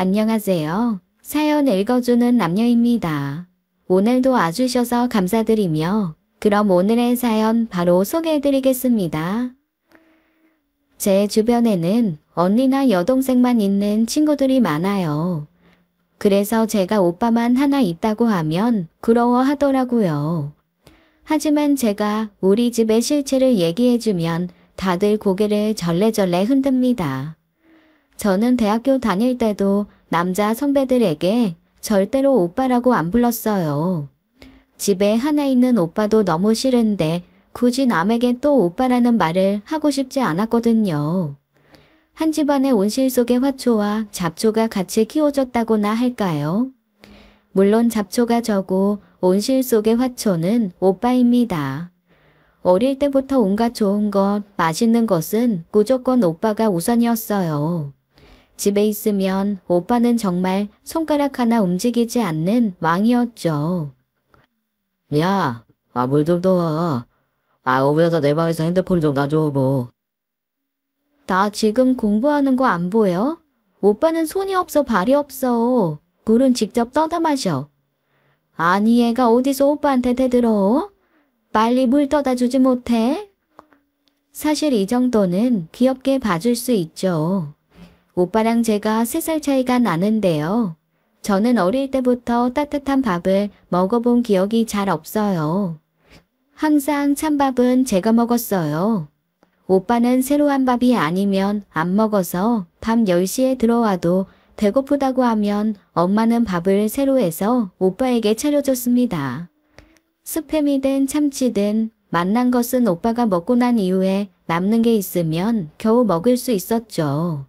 안녕하세요. 사연 읽어주는 남녀입니다. 오늘도 와주셔서 감사드리며 그럼 오늘의 사연 바로 소개해드리겠습니다. 제 주변에는 언니나 여동생만 있는 친구들이 많아요. 그래서 제가 오빠만 하나 있다고 하면 부러워하더라고요. 하지만 제가 우리 집의 실체를 얘기해주면 다들 고개를 절레절레 흔듭니다. 저는 대학교 다닐 때도 남자 선배들에게 절대로 오빠라고 안 불렀어요. 집에 하나 있는 오빠도 너무 싫은데 굳이 남에게 또 오빠라는 말을 하고 싶지 않았거든요. 한 집안의 온실 속의 화초와 잡초가 같이 키워졌다고나 할까요? 물론 잡초가 저고 온실 속의 화초는 오빠입니다. 어릴 때부터 온갖 좋은 것, 맛있는 것은 무조건 오빠가 우선이었어요. 집에 있으면 오빠는 정말 손가락 하나 움직이지 않는 왕이었죠. 야, 물 좀 떠와. 오면서 내 방에서 핸드폰 좀 놔줘. 나 지금 공부하는 거 안 보여? 오빠는 손이 없어 발이 없어. 물은 직접 떠다 마셔. 아니 얘가 어디서 오빠한테 대들어? 빨리 물 떠다 주지 못해? 사실 이 정도는 귀엽게 봐줄 수 있죠. 오빠랑 제가 3살 차이가 나는데요. 저는 어릴 때부터 따뜻한 밥을 먹어본 기억이 잘 없어요. 항상 찬밥은 제가 먹었어요. 오빠는 새로 한 밥이 아니면 안 먹어서 밤 10시에 들어와도 배고프다고 하면 엄마는 밥을 새로 해서 오빠에게 차려줬습니다. 스팸이든 참치든 맛난 것은 오빠가 먹고 난 이후에 남는 게 있으면 겨우 먹을 수 있었죠.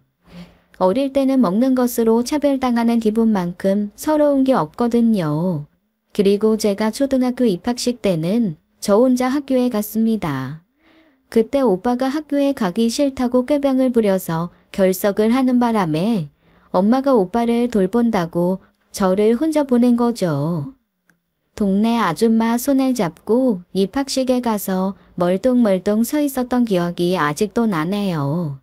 어릴 때는 먹는 것으로 차별당하는 기분만큼 서러운 게 없거든요. 그리고 제가 초등학교 입학식 때는 저 혼자 학교에 갔습니다. 그때 오빠가 학교에 가기 싫다고 꾀병을 부려서 결석을 하는 바람에 엄마가 오빠를 돌본다고 저를 혼자 보낸 거죠. 동네 아줌마 손을 잡고 입학식에 가서 멀뚱멀뚱 서 있었던 기억이 아직도 나네요.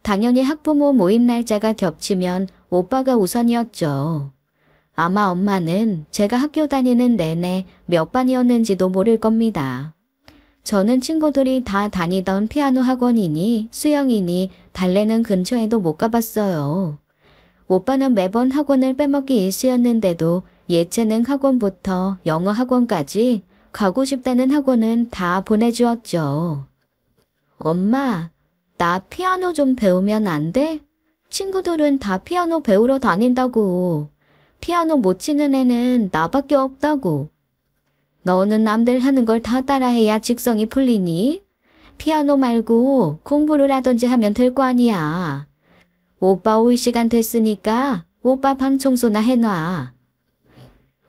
당연히 학부모 모임 날짜가 겹치면 오빠가 우선이었죠. 아마 엄마는 제가 학교 다니는 내내 몇 반이었는지도 모를 겁니다. 저는 친구들이 다 다니던 피아노 학원이니 수영이니 달래는 근처에도 못 가봤어요. 오빠는 매번 학원을 빼먹기 일쑤였는데도 예체능 학원부터 영어 학원까지 가고 싶다는 학원은 다 보내주었죠. 엄마, 나 피아노 좀 배우면 안 돼? 친구들은 다 피아노 배우러 다닌다고. 피아노 못 치는 애는 나밖에 없다고. 너는 남들 하는 걸 다 따라해야 직성이 풀리니? 피아노 말고 공부를 하든지 하면 될 거 아니야. 오빠 올 시간 됐으니까 오빠 방 청소나 해놔.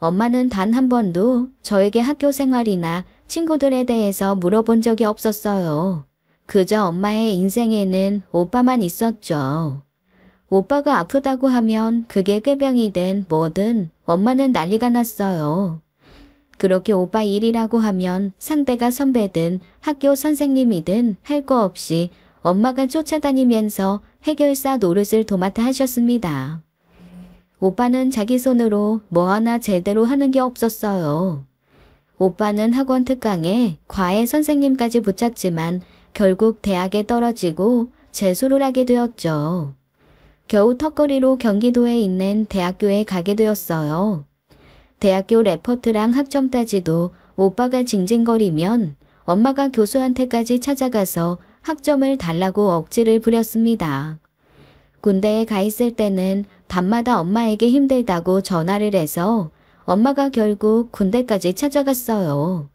엄마는 단 한 번도 저에게 학교 생활이나 친구들에 대해서 물어본 적이 없었어요. 그저 엄마의 인생에는 오빠만 있었죠. 오빠가 아프다고 하면 그게 꾀병이든 뭐든 엄마는 난리가 났어요. 그렇게 오빠 일이라고 하면 상대가 선배든 학교 선생님이든 할 거 없이 엄마가 쫓아다니면서 해결사 노릇을 도맡아 하셨습니다. 오빠는 자기 손으로 뭐 하나 제대로 하는 게 없었어요. 오빠는 학원 특강에 과외 선생님까지 붙였지만 결국 대학에 떨어지고 재수를 하게 되었죠. 겨우 턱걸이로 경기도에 있는 대학교에 가게 되었어요. 대학교 레포트랑 학점 따지도 오빠가 징징거리면 엄마가 교수한테까지 찾아가서 학점을 달라고 억지를 부렸습니다. 군대에 가 있을 때는 밤마다 엄마에게 힘들다고 전화를 해서 엄마가 결국 군대까지 찾아갔어요.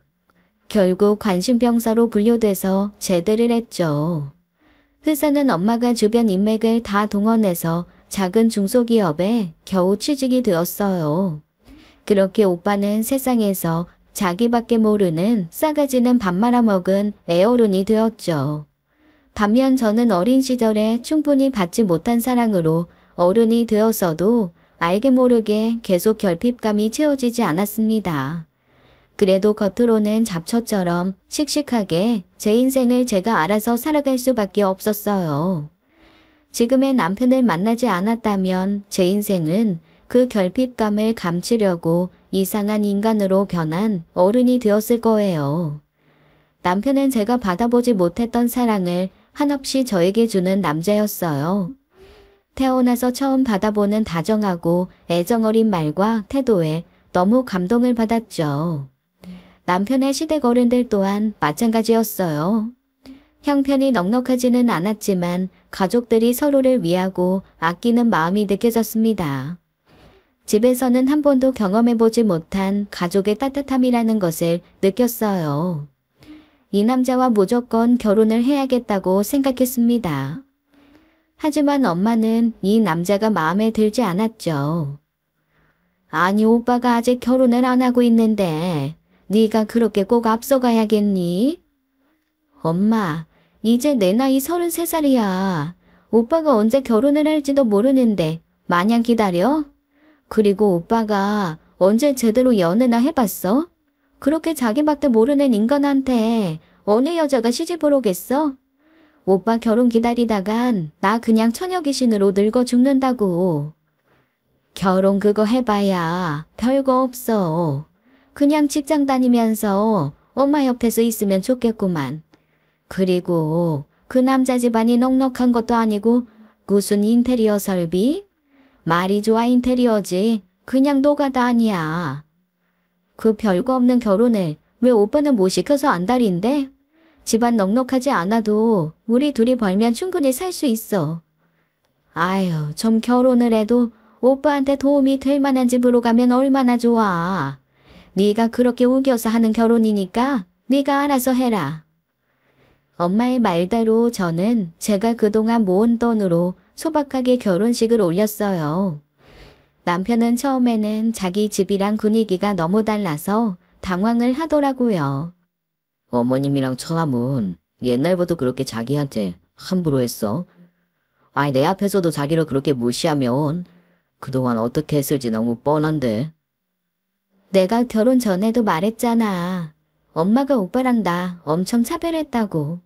결국 관심병사로 분류돼서 제대를 했죠. 회사는 엄마가 주변 인맥을 다 동원해서 작은 중소기업에 겨우 취직이 되었어요. 그렇게 오빠는 세상에서 자기밖에 모르는 싸가지는 밥 말아먹은 애어른이 되었죠. 반면 저는 어린 시절에 충분히 받지 못한 사랑으로 어른이 되어서도 알게 모르게 계속 결핍감이 채워지지 않았습니다. 그래도 겉으로는 잡초처럼 씩씩하게 제 인생을 제가 알아서 살아갈 수밖에 없었어요. 지금의 남편을 만나지 않았다면 제 인생은 그 결핍감을 감추려고 이상한 인간으로 변한 어른이 되었을 거예요. 남편은 제가 받아보지 못했던 사랑을 한없이 저에게 주는 남자였어요. 태어나서 처음 받아보는 다정하고 애정어린 말과 태도에 너무 감동을 받았죠. 남편의 시댁 어른들 또한 마찬가지였어요. 형편이 넉넉하지는 않았지만 가족들이 서로를 위하고 아끼는 마음이 느껴졌습니다. 집에서는 한 번도 경험해보지 못한 가족의 따뜻함이라는 것을 느꼈어요. 이 남자와 무조건 결혼을 해야겠다고 생각했습니다. 하지만 엄마는 이 남자가 마음에 들지 않았죠. 아니, 오빠가 아직 결혼을 안 하고 있는데 네가 그렇게 꼭 앞서가야겠니? 엄마, 이제 내 나이 33살이야. 오빠가 언제 결혼을 할지도 모르는데 마냥 기다려? 그리고 오빠가 언제 제대로 연애나 해봤어? 그렇게 자기밖에 모르는 인간한테 어느 여자가 시집을 오겠어? 오빠 결혼 기다리다간 나 그냥 처녀 귀신으로 늙어 죽는다고. 결혼 그거 해봐야 별거 없어. 그냥 직장 다니면서 엄마 옆에서 있으면 좋겠구만. 그리고 그 남자 집안이 넉넉한 것도 아니고 무슨 인테리어 설비? 말이 좋아 인테리어지. 그냥 노가다 아니야. 그 별거 없는 결혼을 왜 오빠는 못 시켜서 안달인데? 집안 넉넉하지 않아도 우리 둘이 벌면 충분히 살 수 있어. 아유, 좀 결혼을 해도 오빠한테 도움이 될 만한 집으로 가면 얼마나 좋아. 네가 그렇게 우겨서 하는 결혼이니까 네가 알아서 해라. 엄마의 말대로 저는 제가 그동안 모은 돈으로 소박하게 결혼식을 올렸어요. 남편은 처음에는 자기 집이랑 분위기가 너무 달라서 당황을 하더라고요. 어머님이랑 처남은 옛날부터 그렇게 자기한테 함부로 했어. 아니, 내 앞에서도 자기를 그렇게 무시하면 그동안 어떻게 했을지 너무 뻔한데. 내가 결혼 전에도 말했잖아. 엄마가 오빠랑 나 엄청 차별했다고.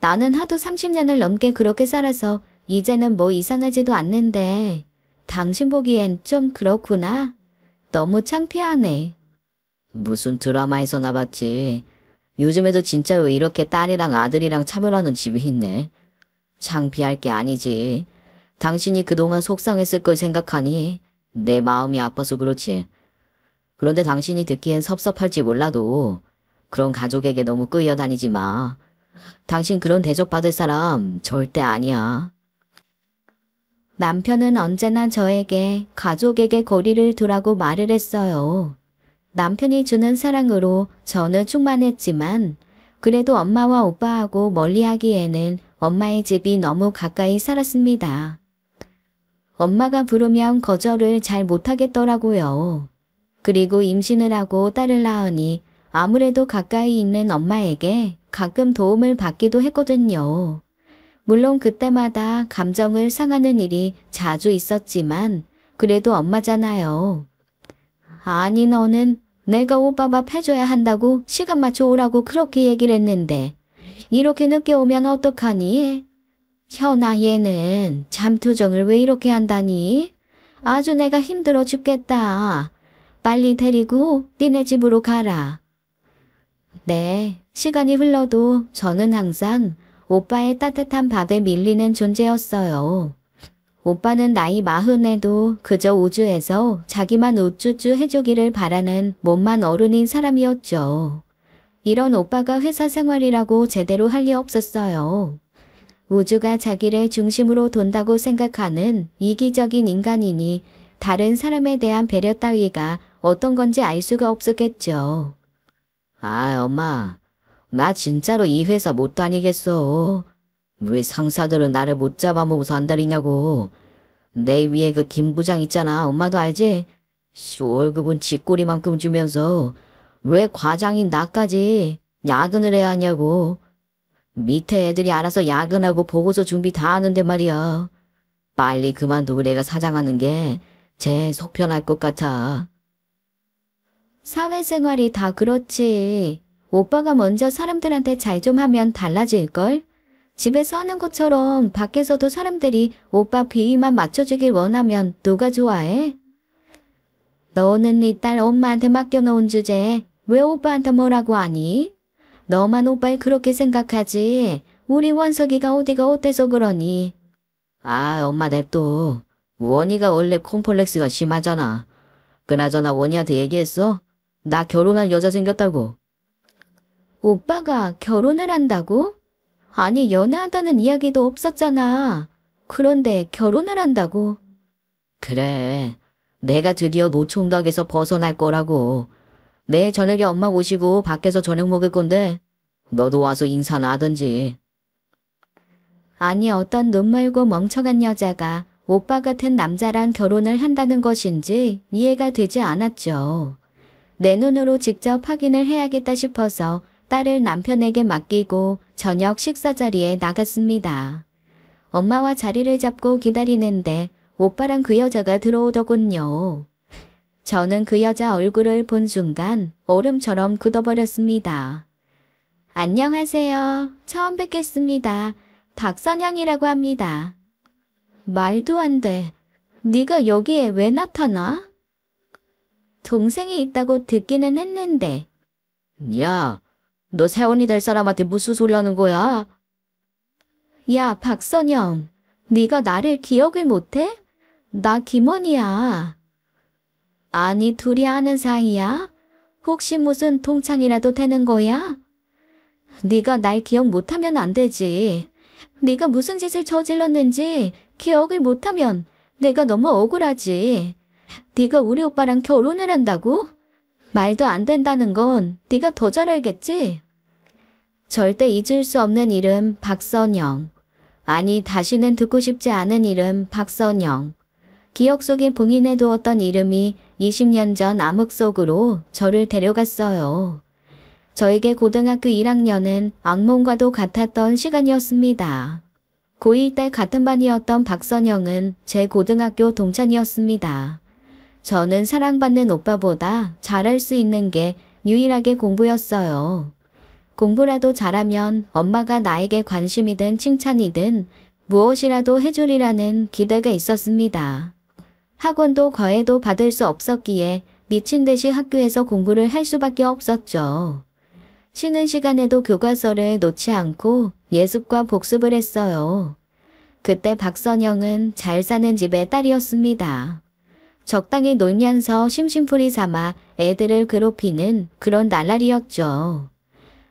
나는 하도 30년을 넘게 그렇게 살아서 이제는 뭐 이상하지도 않는데 당신 보기엔 좀 그렇구나. 너무 창피하네. 무슨 드라마에서 나봤지. 요즘에도 진짜로 이렇게 딸이랑 아들이랑 차별하는 집이 있네. 창피할 게 아니지. 당신이 그동안 속상했을 걸 생각하니 내 마음이 아파서 그렇지. 그런데 당신이 듣기엔 섭섭할지 몰라도 그런 가족에게 너무 끌려다니지 마. 당신 그런 대접받을 사람 절대 아니야. 남편은 언제나 저에게 가족에게 거리를 두라고 말을 했어요. 남편이 주는 사랑으로 저는 충만했지만 그래도 엄마와 오빠하고 멀리하기에는 엄마의 집이 너무 가까이 살았습니다. 엄마가 부르면 거절을 잘 못하겠더라고요. 그리고 임신을 하고 딸을 낳으니 아무래도 가까이 있는 엄마에게 가끔 도움을 받기도 했거든요. 물론 그때마다 감정을 상하는 일이 자주 있었지만 그래도 엄마잖아요. 아니, 너는 내가 오빠 밥 해줘야 한다고 시간 맞춰 오라고 그렇게 얘기를 했는데 이렇게 늦게 오면 어떡하니? 현아, 얘는 잠투정을 왜 이렇게 한다니? 아주 내가 힘들어 죽겠다. 빨리 데리고 니네 집으로 가라. 네, 시간이 흘러도 저는 항상 오빠의 따뜻한 밥에 밀리는 존재였어요. 오빠는 나이 40에도 그저 우주에서 자기만 우쭈쭈 해주기를 바라는 못만 어른인 사람이었죠. 이런 오빠가 회사 생활이라고 제대로 할 리 없었어요. 우주가 자기를 중심으로 돈다고 생각하는 이기적인 인간이니 다른 사람에 대한 배려 따위가 어떤 건지 알 수가 없었겠죠. 아, 엄마. 나 진짜로 이 회사 못 다니겠어. 왜 상사들은 나를 못 잡아먹어서 안달이냐고. 내 위에 그 김 부장 있잖아. 엄마도 알지? 월급은 쥐꼬리만큼 주면서 왜 과장인 나까지 야근을 해야 하냐고. 밑에 애들이 알아서 야근하고 보고서 준비 다 하는데 말이야. 빨리 그만두고 내가 사장하는 게 제 속 편할 것 같아. 사회생활이 다 그렇지. 오빠가 먼저 사람들한테 잘 좀 하면 달라질걸? 집에서 하는 것처럼 밖에서도 사람들이 오빠 비위만 맞춰주길 원하면 누가 좋아해? 너는 네 딸 엄마한테 맡겨놓은 주제에 왜 오빠한테 뭐라고 하니? 너만 오빠를 그렇게 생각하지. 우리 원석이가 어디가 어때서 그러니? 아, 엄마 냅둬. 원희가 원래 콤플렉스가 심하잖아. 그나저나 원희한테 얘기했어? 나 결혼할 여자 생겼다고. 오빠가 결혼을 한다고? 아니, 연애한다는 이야기도 없었잖아. 그런데 결혼을 한다고? 그래. 내가 드디어 노총각에서 벗어날 거라고. 내일 저녁에 엄마 모시고 밖에서 저녁 먹을 건데 너도 와서 인사나 하든지. 아니, 어떤 눈멀고 멍청한 여자가 오빠 같은 남자랑 결혼을 한다는 것인지 이해가 되지 않았죠. 내 눈으로 직접 확인을 해야겠다 싶어서 딸을 남편에게 맡기고 저녁 식사 자리에 나갔습니다. 엄마와 자리를 잡고 기다리는데 오빠랑 그 여자가 들어오더군요. 저는 그 여자 얼굴을 본 순간 얼음처럼 굳어버렸습니다. 안녕하세요. 처음 뵙겠습니다. 박선영이라고 합니다. 말도 안 돼. 네가 여기에 왜 나타나? 동생이 있다고 듣기는 했는데. 야, 너 세원이 될 사람한테 무슨 소리 하는 거야? 야, 박선영. 네가 나를 기억을 못해? 나 김원이야. 아니, 둘이 아는 사이야? 혹시 무슨 동창이라도 되는 거야? 네가 날 기억 못하면 안 되지. 네가 무슨 짓을 저질렀는지 기억을 못하면 내가 너무 억울하지. 네가 우리 오빠랑 결혼을 한다고? 말도 안 된다는 건 네가 더 잘 알겠지? 절대 잊을 수 없는 이름 박선영. 아니, 다시는 듣고 싶지 않은 이름 박선영. 기억 속에 봉인해 두었던 이름이 20년 전 암흑 속으로 저를 데려갔어요. 저에게 고등학교 1학년은 악몽과도 같았던 시간이었습니다. 고1 때 같은 반이었던 박선영은 제 고등학교 동창이었습니다. 저는 사랑받는 오빠보다 잘할 수 있는 게 유일하게 공부였어요. 공부라도 잘하면 엄마가 나에게 관심이든 칭찬이든 무엇이라도 해주리라는 기대가 있었습니다. 학원도 과외도 받을 수 없었기에 미친 듯이 학교에서 공부를 할 수밖에 없었죠. 쉬는 시간에도 교과서를 놓지 않고 예습과 복습을 했어요. 그때 박선영은 잘 사는 집의 딸이었습니다. 적당히 놀면서 심심풀이 삼아 애들을 괴롭히는 그런 날라리였죠.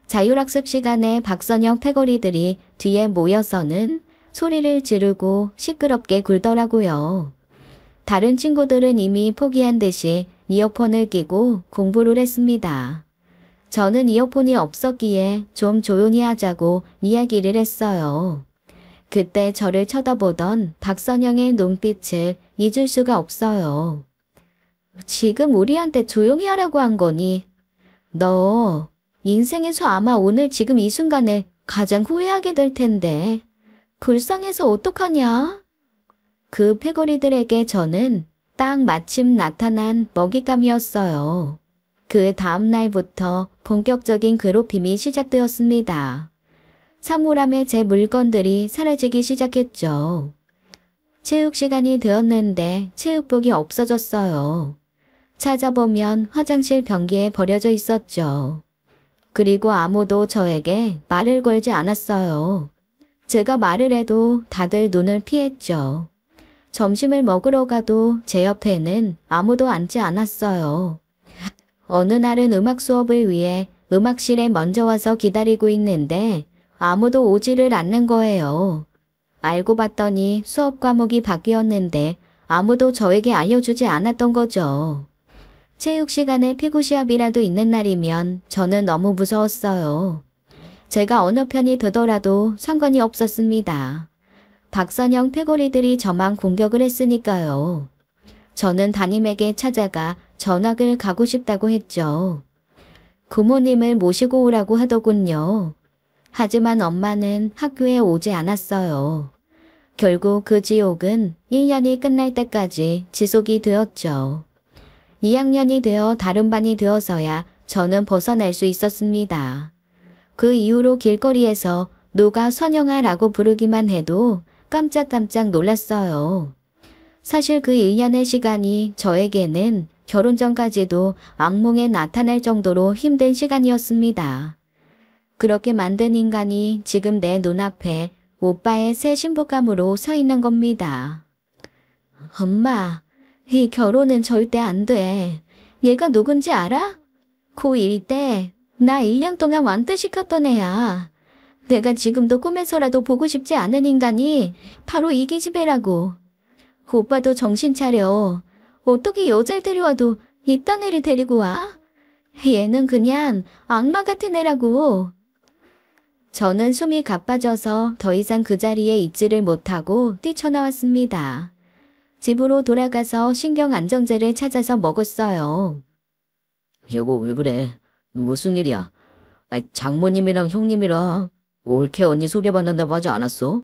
자율학습 시간에 박선영 패거리들이 뒤에 모여서는 소리를 지르고 시끄럽게 굴더라고요. 다른 친구들은 이미 포기한 듯이 이어폰을 끼고 공부를 했습니다. 저는 이어폰이 없었기에 좀 조용히 하자고 이야기를 했어요. 그때 저를 쳐다보던 박선영의 눈빛을 잊을 수가 없어요. 지금 우리한테 조용히 하라고 한 거니? 너 인생에서 아마 오늘 지금 이 순간에 가장 후회하게 될 텐데 불쌍해서 어떡하냐? 그 패거리들에게 저는 딱 마침 나타난 먹잇감이었어요. 그 다음 날부터 본격적인 괴롭힘이 시작되었습니다. 사물함에 제 물건들이 사라지기 시작했죠. 체육 시간이 되었는데 체육복이 없어졌어요. 찾아보면 화장실 변기에 버려져 있었죠. 그리고 아무도 저에게 말을 걸지 않았어요. 제가 말을 해도 다들 눈을 피했죠. 점심을 먹으러 가도 제 옆에는 아무도 앉지 않았어요. 어느 날은 음악 수업을 위해 음악실에 먼저 와서 기다리고 있는데 아무도 오지를 않는 거예요. 알고 봤더니 수업 과목이 바뀌었는데 아무도 저에게 알려주지 않았던 거죠. 체육 시간에 피구 시합이라도 있는 날이면 저는 너무 무서웠어요. 제가 어느 편이 되더라도 상관이 없었습니다. 박선영 패거리들이 저만 공격을 했으니까요. 저는 담임에게 찾아가 전학을 가고 싶다고 했죠. 부모님을 모시고 오라고 하더군요. 하지만 엄마는 학교에 오지 않았어요. 결국 그 지옥은 1년이 끝날 때까지 지속이 되었죠. 2학년이 되어 다른 반이 되어서야 저는 벗어날 수 있었습니다. 그 이후로 길거리에서 누가 선영아라고 부르기만 해도 깜짝깜짝 놀랐어요. 사실 그 1년의 시간이 저에게는 결혼 전까지도 악몽에 나타날 정도로 힘든 시간이었습니다. 그렇게 만든 인간이 지금 내 눈앞에 오빠의 새 신부감으로 서 있는 겁니다. 엄마, 이 결혼은 절대 안 돼. 얘가 누군지 알아? 고1 때 나 1년 동안 완뜨시켰던 애야. 내가 지금도 꿈에서라도 보고 싶지 않은 인간이 바로 이 기집애라고. 오빠도 정신 차려. 어떻게 여자를 데려와도 이딴 애를 데리고 와? 얘는 그냥 악마 같은 애라고. 저는 숨이 가빠져서 더 이상 그 자리에 있지를 못하고 뛰쳐나왔습니다. 집으로 돌아가서 신경안정제를 찾아서 먹었어요. 여보, 왜 그래? 무슨 일이야? 장모님이랑 형님이랑 올케 언니 소개받는다고 하지 않았어?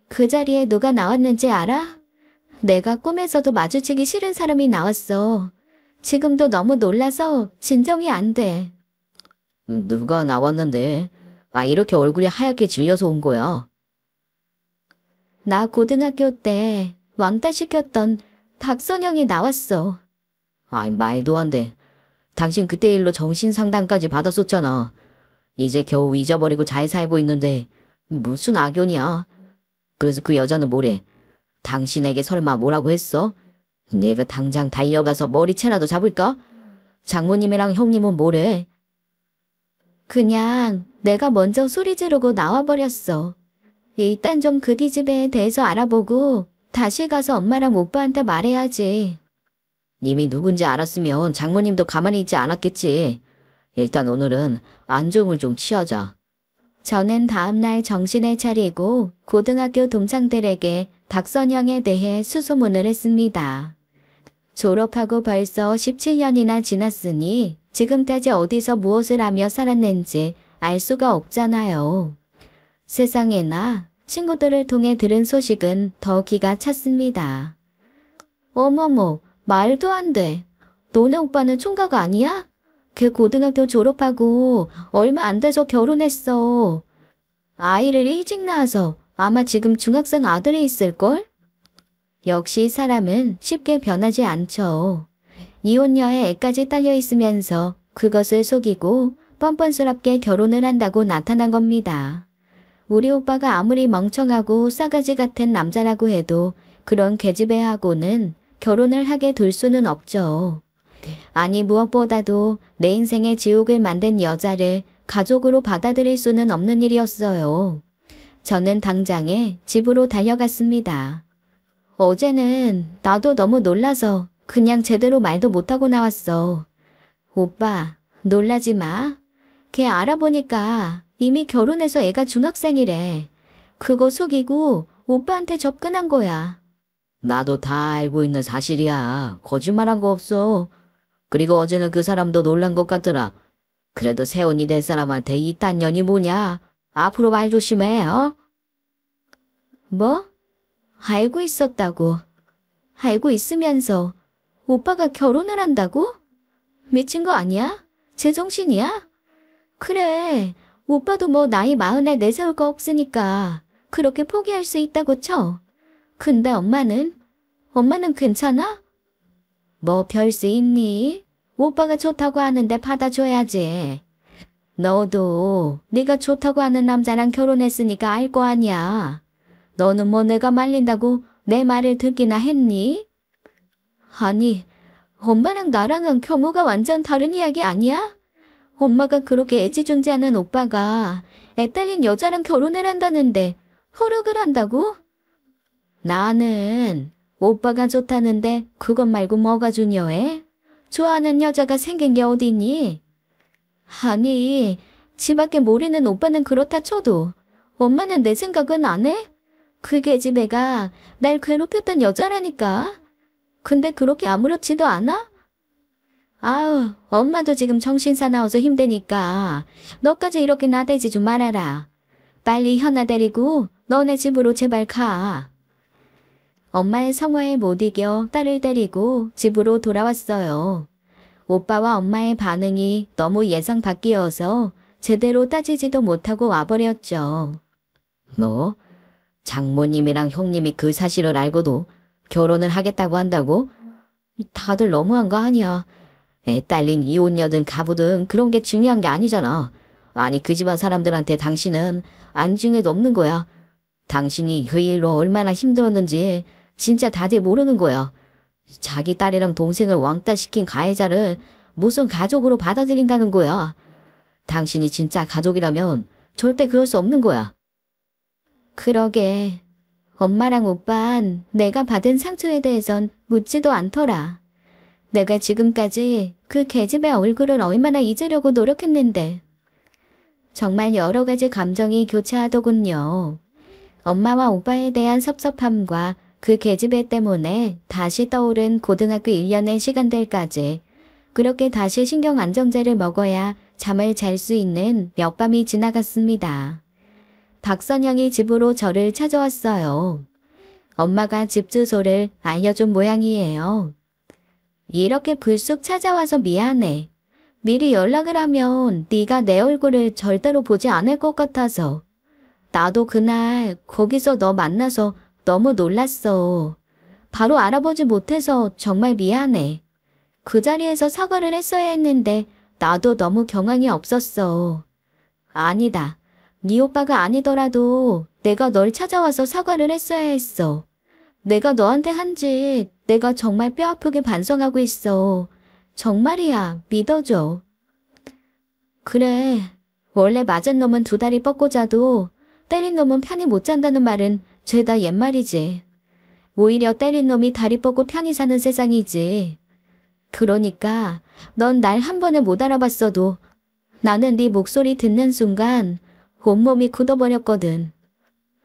그 자리에 누가 나왔는지 알아? 내가 꿈에서도 마주치기 싫은 사람이 나왔어. 지금도 너무 놀라서 진정이 안 돼. 누가 나왔는데? 이렇게 얼굴이 하얗게 질려서 온 거야. 나 고등학교 때 왕따 시켰던 박선영이 나왔어. 말도 안 돼. 당신 그때 일로 정신상담까지 받았었잖아. 이제 겨우 잊어버리고 잘 살고 있는데 무슨 악연이야. 그래서 그 여자는 뭐래? 당신에게 설마 뭐라고 했어? 내가 당장 달려가서 머리채라도 잡을까? 장모님이랑 형님은 뭐래? 그냥 내가 먼저 소리 지르고 나와버렸어. 일단 좀 그 기집애에 대해서 알아보고 다시 가서 엄마랑 오빠한테 말해야지. 이미 누군지 알았으면 장모님도 가만히 있지 않았겠지. 일단 오늘은 안정을 좀 취하자. 저는 다음날 정신을 차리고 고등학교 동창들에게 박선영에 대해 수소문을 했습니다. 졸업하고 벌써 17년이나 지났으니 지금까지 어디서 무엇을 하며 살았는지 알 수가 없잖아요. 세상에나 친구들을 통해 들은 소식은 더 기가 찼습니다. 어머머, 말도 안 돼. 너네 오빠는 총각 아니야? 걔 고등학교 졸업하고 얼마 안 돼서 결혼했어. 아이를 일찍 낳아서 아마 지금 중학생 아들이 있을걸? 역시 사람은 쉽게 변하지 않죠. 이혼녀에 애까지 딸려 있으면서 그것을 속이고 뻔뻔스럽게 결혼을 한다고 나타난 겁니다. 우리 오빠가 아무리 멍청하고 싸가지 같은 남자라고 해도 그런 계집애하고는 결혼을 하게 둘 수는 없죠. 아니 무엇보다도 내 인생의 지옥을 만든 여자를 가족으로 받아들일 수는 없는 일이었어요. 저는 당장에 집으로 달려갔습니다. 어제는 나도 너무 놀라서 그냥 제대로 말도 못하고 나왔어. 오빠, 놀라지 마. 걔 알아보니까 이미 결혼해서 애가 중학생이래. 그거 속이고 오빠한테 접근한 거야. 나도 다 알고 있는 사실이야. 거짓말한 거 없어. 그리고 어제는 그 사람도 놀란 것 같더라. 그래도 세혼이 될 사람한테 이딴 년이 뭐냐? 앞으로 말 조심해, 어? 뭐? 알고 있었다고. 알고 있으면서 오빠가 결혼을 한다고? 미친 거 아니야? 제정신이야? 그래, 오빠도 뭐 나이 40에 내세울 거 없으니까 그렇게 포기할 수 있다고 쳐. 근데 엄마는 괜찮아? 뭐 별 수 있니? 오빠가 좋다고 하는데 받아줘야지. 너도 네가 좋다고 하는 남자랑 결혼했으니까 알 거 아니야. 너는 뭐 내가 말린다고 내 말을 듣기나 했니? 아니, 엄마랑 나랑은 경우가 완전 다른 이야기 아니야? 엄마가 그렇게 애지중지하는 오빠가 애 딸린 여자랑 결혼을 한다는데 허락을 한다고? 나는 오빠가 좋다는데 그것 말고 뭐가 중요해? 좋아하는 여자가 생긴 게 어디니? 아니, 지 밖에 모르는 오빠는 그렇다 쳐도 엄마는 내 생각은 안 해? 그 계집애가 날 괴롭혔던 여자라니까. 근데 그렇게 아무렇지도 않아? 아우, 엄마도 지금 정신 사나워서 힘드니까 너까지 이렇게 나대지 좀 말아라. 빨리 현아 데리고 너네 집으로 제발 가. 엄마의 성화에 못 이겨 딸을 데리고 집으로 돌아왔어요. 오빠와 엄마의 반응이 너무 예상 밖이어서 제대로 따지지도 못하고 와버렸죠. 뭐? 장모님이랑 형님이 그 사실을 알고도 결혼을 하겠다고 한다고? 다들 너무한 거 아니야. 애 딸린 이혼녀든 가부든 그런 게 중요한 게 아니잖아. 아니 그 집안 사람들한테 당신은 안중에도 없는 거야. 당신이 그 일로 얼마나 힘들었는지 진짜 다들 모르는 거야. 자기 딸이랑 동생을 왕따 시킨 가해자를 무슨 가족으로 받아들인다는 거야. 당신이 진짜 가족이라면 절대 그럴 수 없는 거야. 그러게. 엄마랑 오빤 내가 받은 상처에 대해선 묻지도 않더라. 내가 지금까지 그 계집의 얼굴을 얼마나 잊으려고 노력했는데. 정말 여러 가지 감정이 교차하더군요. 엄마와 오빠에 대한 섭섭함과 그 계집애 때문에 다시 떠오른 고등학교 1년의 시간들까지 그렇게 다시 신경 안정제를 먹어야 잠을 잘 수 있는 몇 밤이 지나갔습니다. 박선영이 집으로 저를 찾아왔어요. 엄마가 집 주소를 알려준 모양이에요. 이렇게 불쑥 찾아와서 미안해. 미리 연락을 하면 네가 내 얼굴을 절대로 보지 않을 것 같아서. 나도 그날 거기서 너 만나서 너무 놀랐어. 바로 알아보지 못해서 정말 미안해. 그 자리에서 사과를 했어야 했는데 나도 너무 경황이 없었어. 아니다. 네 오빠가 아니더라도 내가 널 찾아와서 사과를 했어야 했어. 내가 너한테 한 짓 내가 정말 뼈아프게 반성하고 있어. 정말이야. 믿어줘. 그래. 원래 맞은 놈은 2다리 뻗고 자도 때린 놈은 편히 못 잔다는 말은 죄다 옛말이지. 오히려 때린 놈이 다리 뻗고 편히 사는 세상이지. 그러니까 넌 날 한 번에 못 알아봤어도 나는 네 목소리 듣는 순간 온몸이 굳어버렸거든.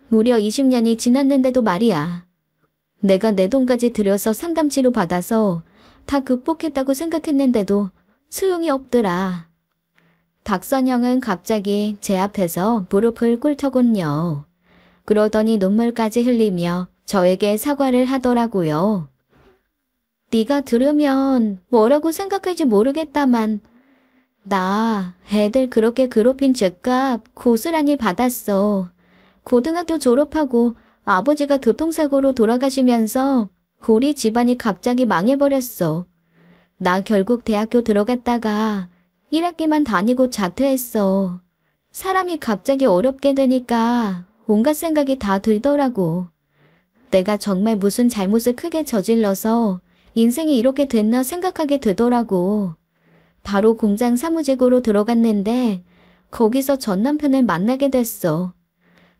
무려 20년이 지났는데도 말이야. 내가 내 돈까지 들여서 상담치료 받아서 다 극복했다고 생각했는데도 소용이 없더라. 박선영은 갑자기 제 앞에서 무릎을 꿇더군요. 그러더니 눈물까지 흘리며 저에게 사과를 하더라고요. 네가 들으면 뭐라고 생각할지 모르겠다만 나 애들 그렇게 괴롭힌 죄값 고스란히 받았어. 고등학교 졸업하고 아버지가 교통사고로 돌아가시면서 우리 집안이 갑자기 망해버렸어. 나 결국 대학교 들어갔다가 1학기만 다니고 자퇴했어. 사람이 갑자기 어렵게 되니까 온갖 생각이 다 들더라고. 내가 정말 무슨 잘못을 크게 저질러서 인생이 이렇게 됐나 생각하게 되더라고. 바로 공장 사무직으로 들어갔는데 거기서 전 남편을 만나게 됐어.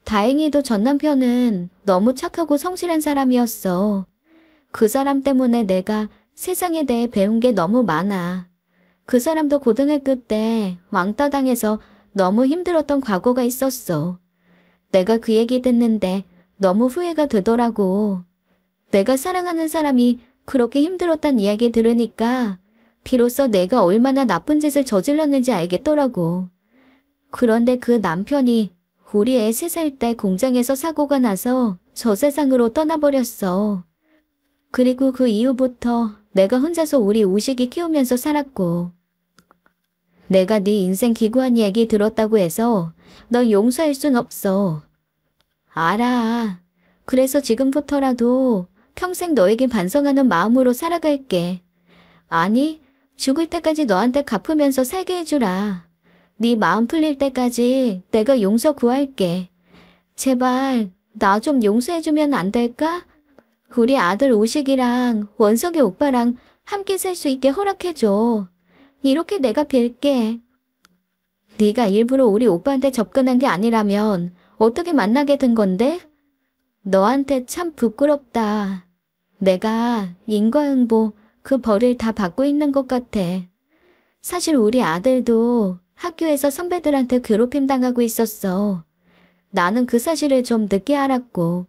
다행히도 전 남편은 너무 착하고 성실한 사람이었어. 그 사람 때문에 내가 세상에 대해 배운 게 너무 많아. 그 사람도 고등학교 때 왕따 당해서 너무 힘들었던 과거가 있었어. 내가 그 얘기 듣는데 너무 후회가 되더라고. 내가 사랑하는 사람이 그렇게 힘들었단 이야기 들으니까 비로소 내가 얼마나 나쁜 짓을 저질렀는지 알겠더라고. 그런데 그 남편이 우리 애 3살 때 공장에서 사고가 나서 저 세상으로 떠나버렸어. 그리고 그 이후부터 내가 혼자서 우리 우식이 키우면서 살았고. 내가 네 인생 기구한 이야기 들었다고 해서 널 용서할 순 없어. 알아. 그래서 지금부터라도 평생 너에게 반성하는 마음으로 살아갈게. 아니, 죽을 때까지 너한테 갚으면서 살게 해주라. 네 마음 풀릴 때까지 내가 용서 구할게. 제발 나 좀 용서해주면 안 될까? 우리 아들 우식이랑 원석이 오빠랑 함께 살 수 있게 허락해줘. 이렇게 내가 빌게. 네가 일부러 우리 오빠한테 접근한 게 아니라면 어떻게 만나게 된 건데? 너한테 참 부끄럽다. 내가 인과응보 그 벌을 다 받고 있는 것 같아. 사실 우리 아들도 학교에서 선배들한테 괴롭힘 당하고 있었어. 나는 그 사실을 좀 늦게 알았고.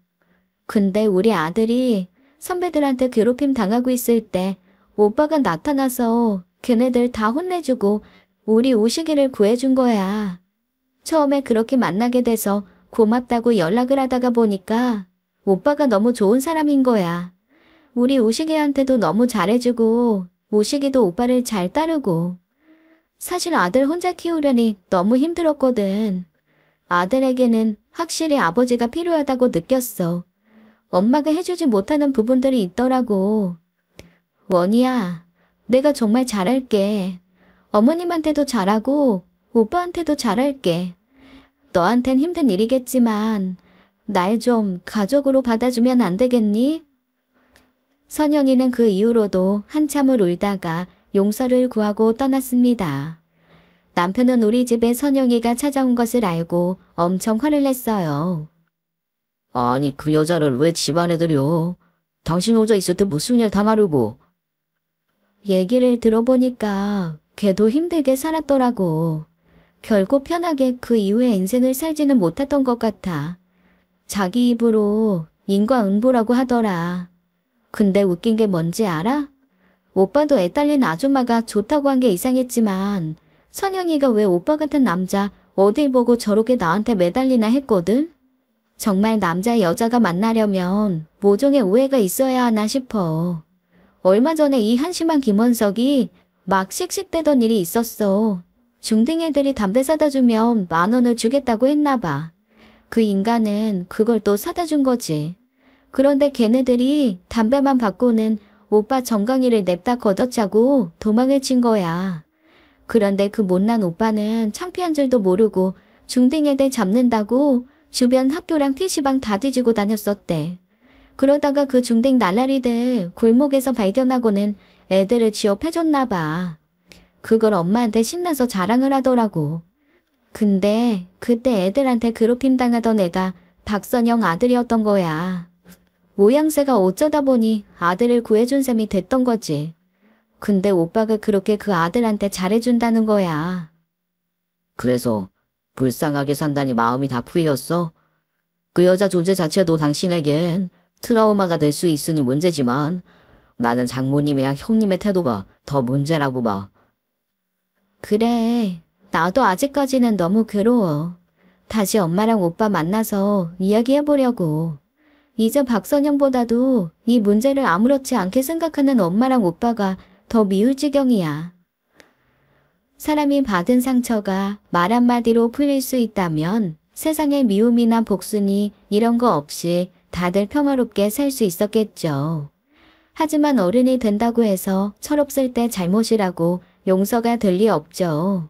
근데 우리 아들이 선배들한테 괴롭힘 당하고 있을 때 오빠가 나타나서 걔네들 다 혼내주고 우리 우식이를 구해준 거야. 처음에 그렇게 만나게 돼서 고맙다고 연락을 하다가 보니까 오빠가 너무 좋은 사람인 거야. 우리 우식이한테도 너무 잘해주고 우식이도 오빠를 잘 따르고. 사실 아들 혼자 키우려니 너무 힘들었거든. 아들에게는 확실히 아버지가 필요하다고 느꼈어. 엄마가 해주지 못하는 부분들이 있더라고. 원희야, 내가 정말 잘할게. 어머님한테도 잘하고 오빠한테도 잘할게. 너한텐 힘든 일이겠지만 날 좀 가족으로 받아주면 안 되겠니? 선영이는 그 이후로도 한참을 울다가 용서를 구하고 떠났습니다. 남편은 우리 집에 선영이가 찾아온 것을 알고 엄청 화를 냈어요. 아니 그 여자를 왜 집안에 들여? 당신 혼자 있을 때 무슨 일 당하려고? 얘기를 들어보니까 걔도 힘들게 살았더라고. 결코 편하게 그 이후의 인생을 살지는 못했던 것 같아. 자기 입으로 인과응보라고 하더라. 근데 웃긴 게 뭔지 알아? 오빠도 애 딸린 아줌마가 좋다고 한 게 이상했지만 선영이가 왜 오빠 같은 남자 어딜 보고 저렇게 나한테 매달리나 했거든? 정말 남자 여자가 만나려면 모종의 오해가 있어야 하나 싶어. 얼마 전에 이 한심한 김원석이 막 씩씩대던 일이 있었어. 중딩 애들이 담배 사다 주면 10,000원을 주겠다고 했나 봐. 그 인간은 그걸 또 사다 준 거지. 그런데 걔네들이 담배만 받고는 오빠 정강이를 냅다 걷어차고 도망을 친 거야. 그런데 그 못난 오빠는 창피한 줄도 모르고 중딩 애들 잡는다고 주변 학교랑 PC방 다 뒤지고 다녔었대. 그러다가 그 중딩 날라리들 골목에서 발견하고는 애들을 취업해줬나 봐. 그걸 엄마한테 신나서 자랑을 하더라고. 근데 그때 애들한테 괴롭힘 당하던 애가 박선영 아들이었던 거야. 모양새가 어쩌다 보니 아들을 구해준 셈이 됐던 거지. 근데 오빠가 그렇게 그 아들한테 잘해준다는 거야. 그래서 불쌍하게 산다니 마음이 다 풀렸어? 그 여자 존재 자체도 당신에겐 트라우마가 될 수 있으니 문제지만 나는 장모님이랑 형님의 태도가 더 문제라고 봐. 그래, 나도 아직까지는 너무 괴로워. 다시 엄마랑 오빠 만나서 이야기해보려고. 이제 박선영보다도 이 문제를 아무렇지 않게 생각하는 엄마랑 오빠가 더 미울 지경이야. 사람이 받은 상처가 말 한마디로 풀릴 수 있다면 세상에 미움이나 복순이 이런 거 없이 다들 평화롭게 살 수 있었겠죠. 하지만 어른이 된다고 해서 철없을 때 잘못이라고 용서가 될 리 없죠.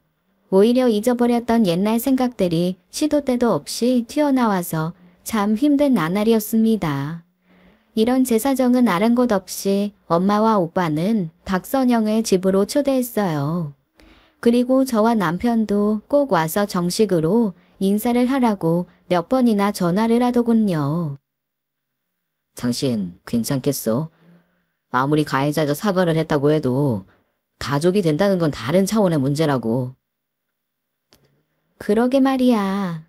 오히려 잊어버렸던 옛날 생각들이 시도 때도 없이 튀어나와서 참 힘든 나날이었습니다. 이런 제 사정은 아랑곳 없이 엄마와 오빠는 박선영을 집으로 초대했어요. 그리고 저와 남편도 꼭 와서 정식으로 인사를 하라고 몇 번이나 전화를 하더군요. 당신 괜찮겠어? 아무리 가해자가 사과를 했다고 해도 가족이 된다는 건 다른 차원의 문제라고. 그러게 말이야.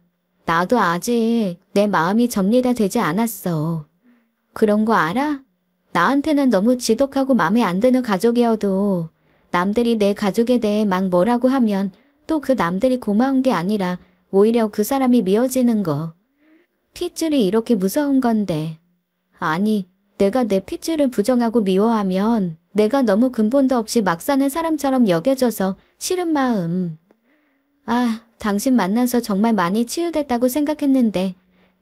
나도 아직 내 마음이 정리가 되지 않았어. 그런 거 알아? 나한테는 너무 지독하고 마음에 안 드는 가족이어도 남들이 내 가족에 대해 막 뭐라고 하면 또 그 남들이 고마운 게 아니라 오히려 그 사람이 미워지는 거. 핏줄이 이렇게 무서운 건데. 아니, 내가 내 핏줄을 부정하고 미워하면 내가 너무 근본도 없이 막 사는 사람처럼 여겨져서 싫은 마음. 아, 당신 만나서 정말 많이 치유됐다고 생각했는데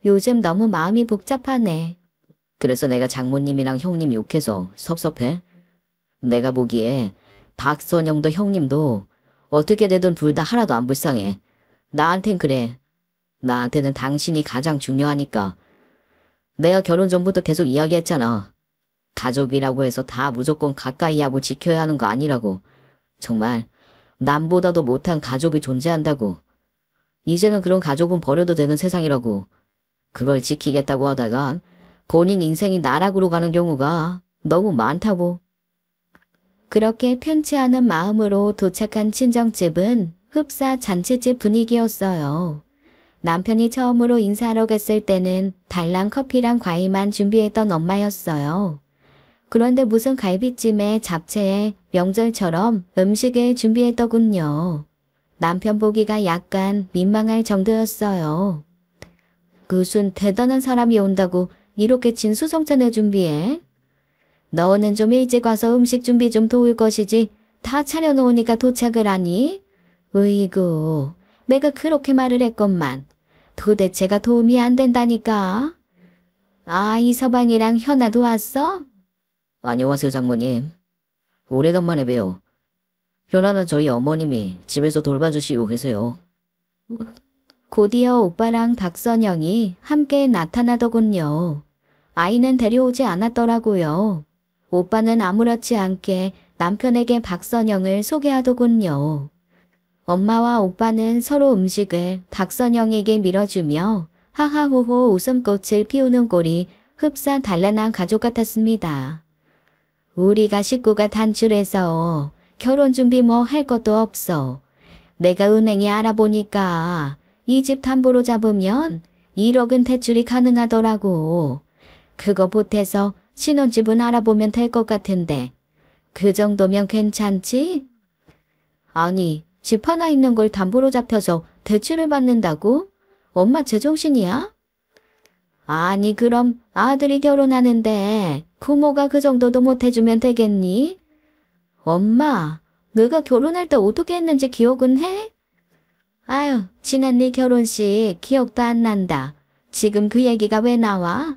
요즘 너무 마음이 복잡하네. 그래서 내가 장모님이랑 형님 욕해서 섭섭해? 내가 보기에 박선영도 형님도 어떻게 되든 둘 다 하나도 안 불쌍해. 나한텐 그래. 나한테는 당신이 가장 중요하니까. 내가 결혼 전부터 계속 이야기했잖아. 가족이라고 해서 다 무조건 가까이 하고 지켜야 하는 거 아니라고. 정말 남보다도 못한 가족이 존재한다고. 이제는 그런 가족은 버려도 되는 세상이라고. 그걸 지키겠다고 하다가 본인 인생이 나락으로 가는 경우가 너무 많다고. 그렇게 편치 않은 마음으로 도착한 친정집은 흡사 잔치집 분위기였어요. 남편이 처음으로 인사하러 갔을 때는 달랑 커피랑 과일만 준비했던 엄마였어요. 그런데 무슨 갈비찜에 잡채에 명절처럼 음식을 준비했더군요. 남편 보기가 약간 민망할 정도였어요. 무슨 대단한 사람이 온다고 이렇게 진수성찬을 준비해? 너는 좀 일찍 와서 음식 준비 좀 도울 것이지 다 차려놓으니까 도착을 하니? 으이구, 내가 그렇게 말을 했건만 도대체가 도움이 안 된다니까. 아, 이서방이랑 현아도 왔어? 안녕하세요, 장모님. 오래간만에 봬요. 현아는 저희 어머님이 집에서 돌봐주시고 계세요. 곧이어 오빠랑 박선영이 함께 나타나더군요. 아이는 데려오지 않았더라고요. 오빠는 아무렇지 않게 남편에게 박선영을 소개하더군요. 엄마와 오빠는 서로 음식을 박선영에게 밀어주며 하하호호 웃음꽃을 피우는 꼴이 흡사 단란한 가족 같았습니다. 우리가 식구가 단출해서 결혼 준비 뭐 할 것도 없어. 내가 은행에 알아보니까 이 집 담보로 잡으면 1억은 대출이 가능하더라고. 그거 보태서 신혼집은 알아보면 될 것 같은데 그 정도면 괜찮지? 아니, 집 하나 있는 걸 담보로 잡혀서 대출을 받는다고? 엄마 제정신이야? 아니, 그럼 아들이 결혼하는데 부모가 그 정도도 못 해주면 되겠니? 엄마, 너가 결혼할 때 어떻게 했는지 기억은 해? 아유, 지난 네 결혼식 기억도 안 난다. 지금 그 얘기가 왜 나와?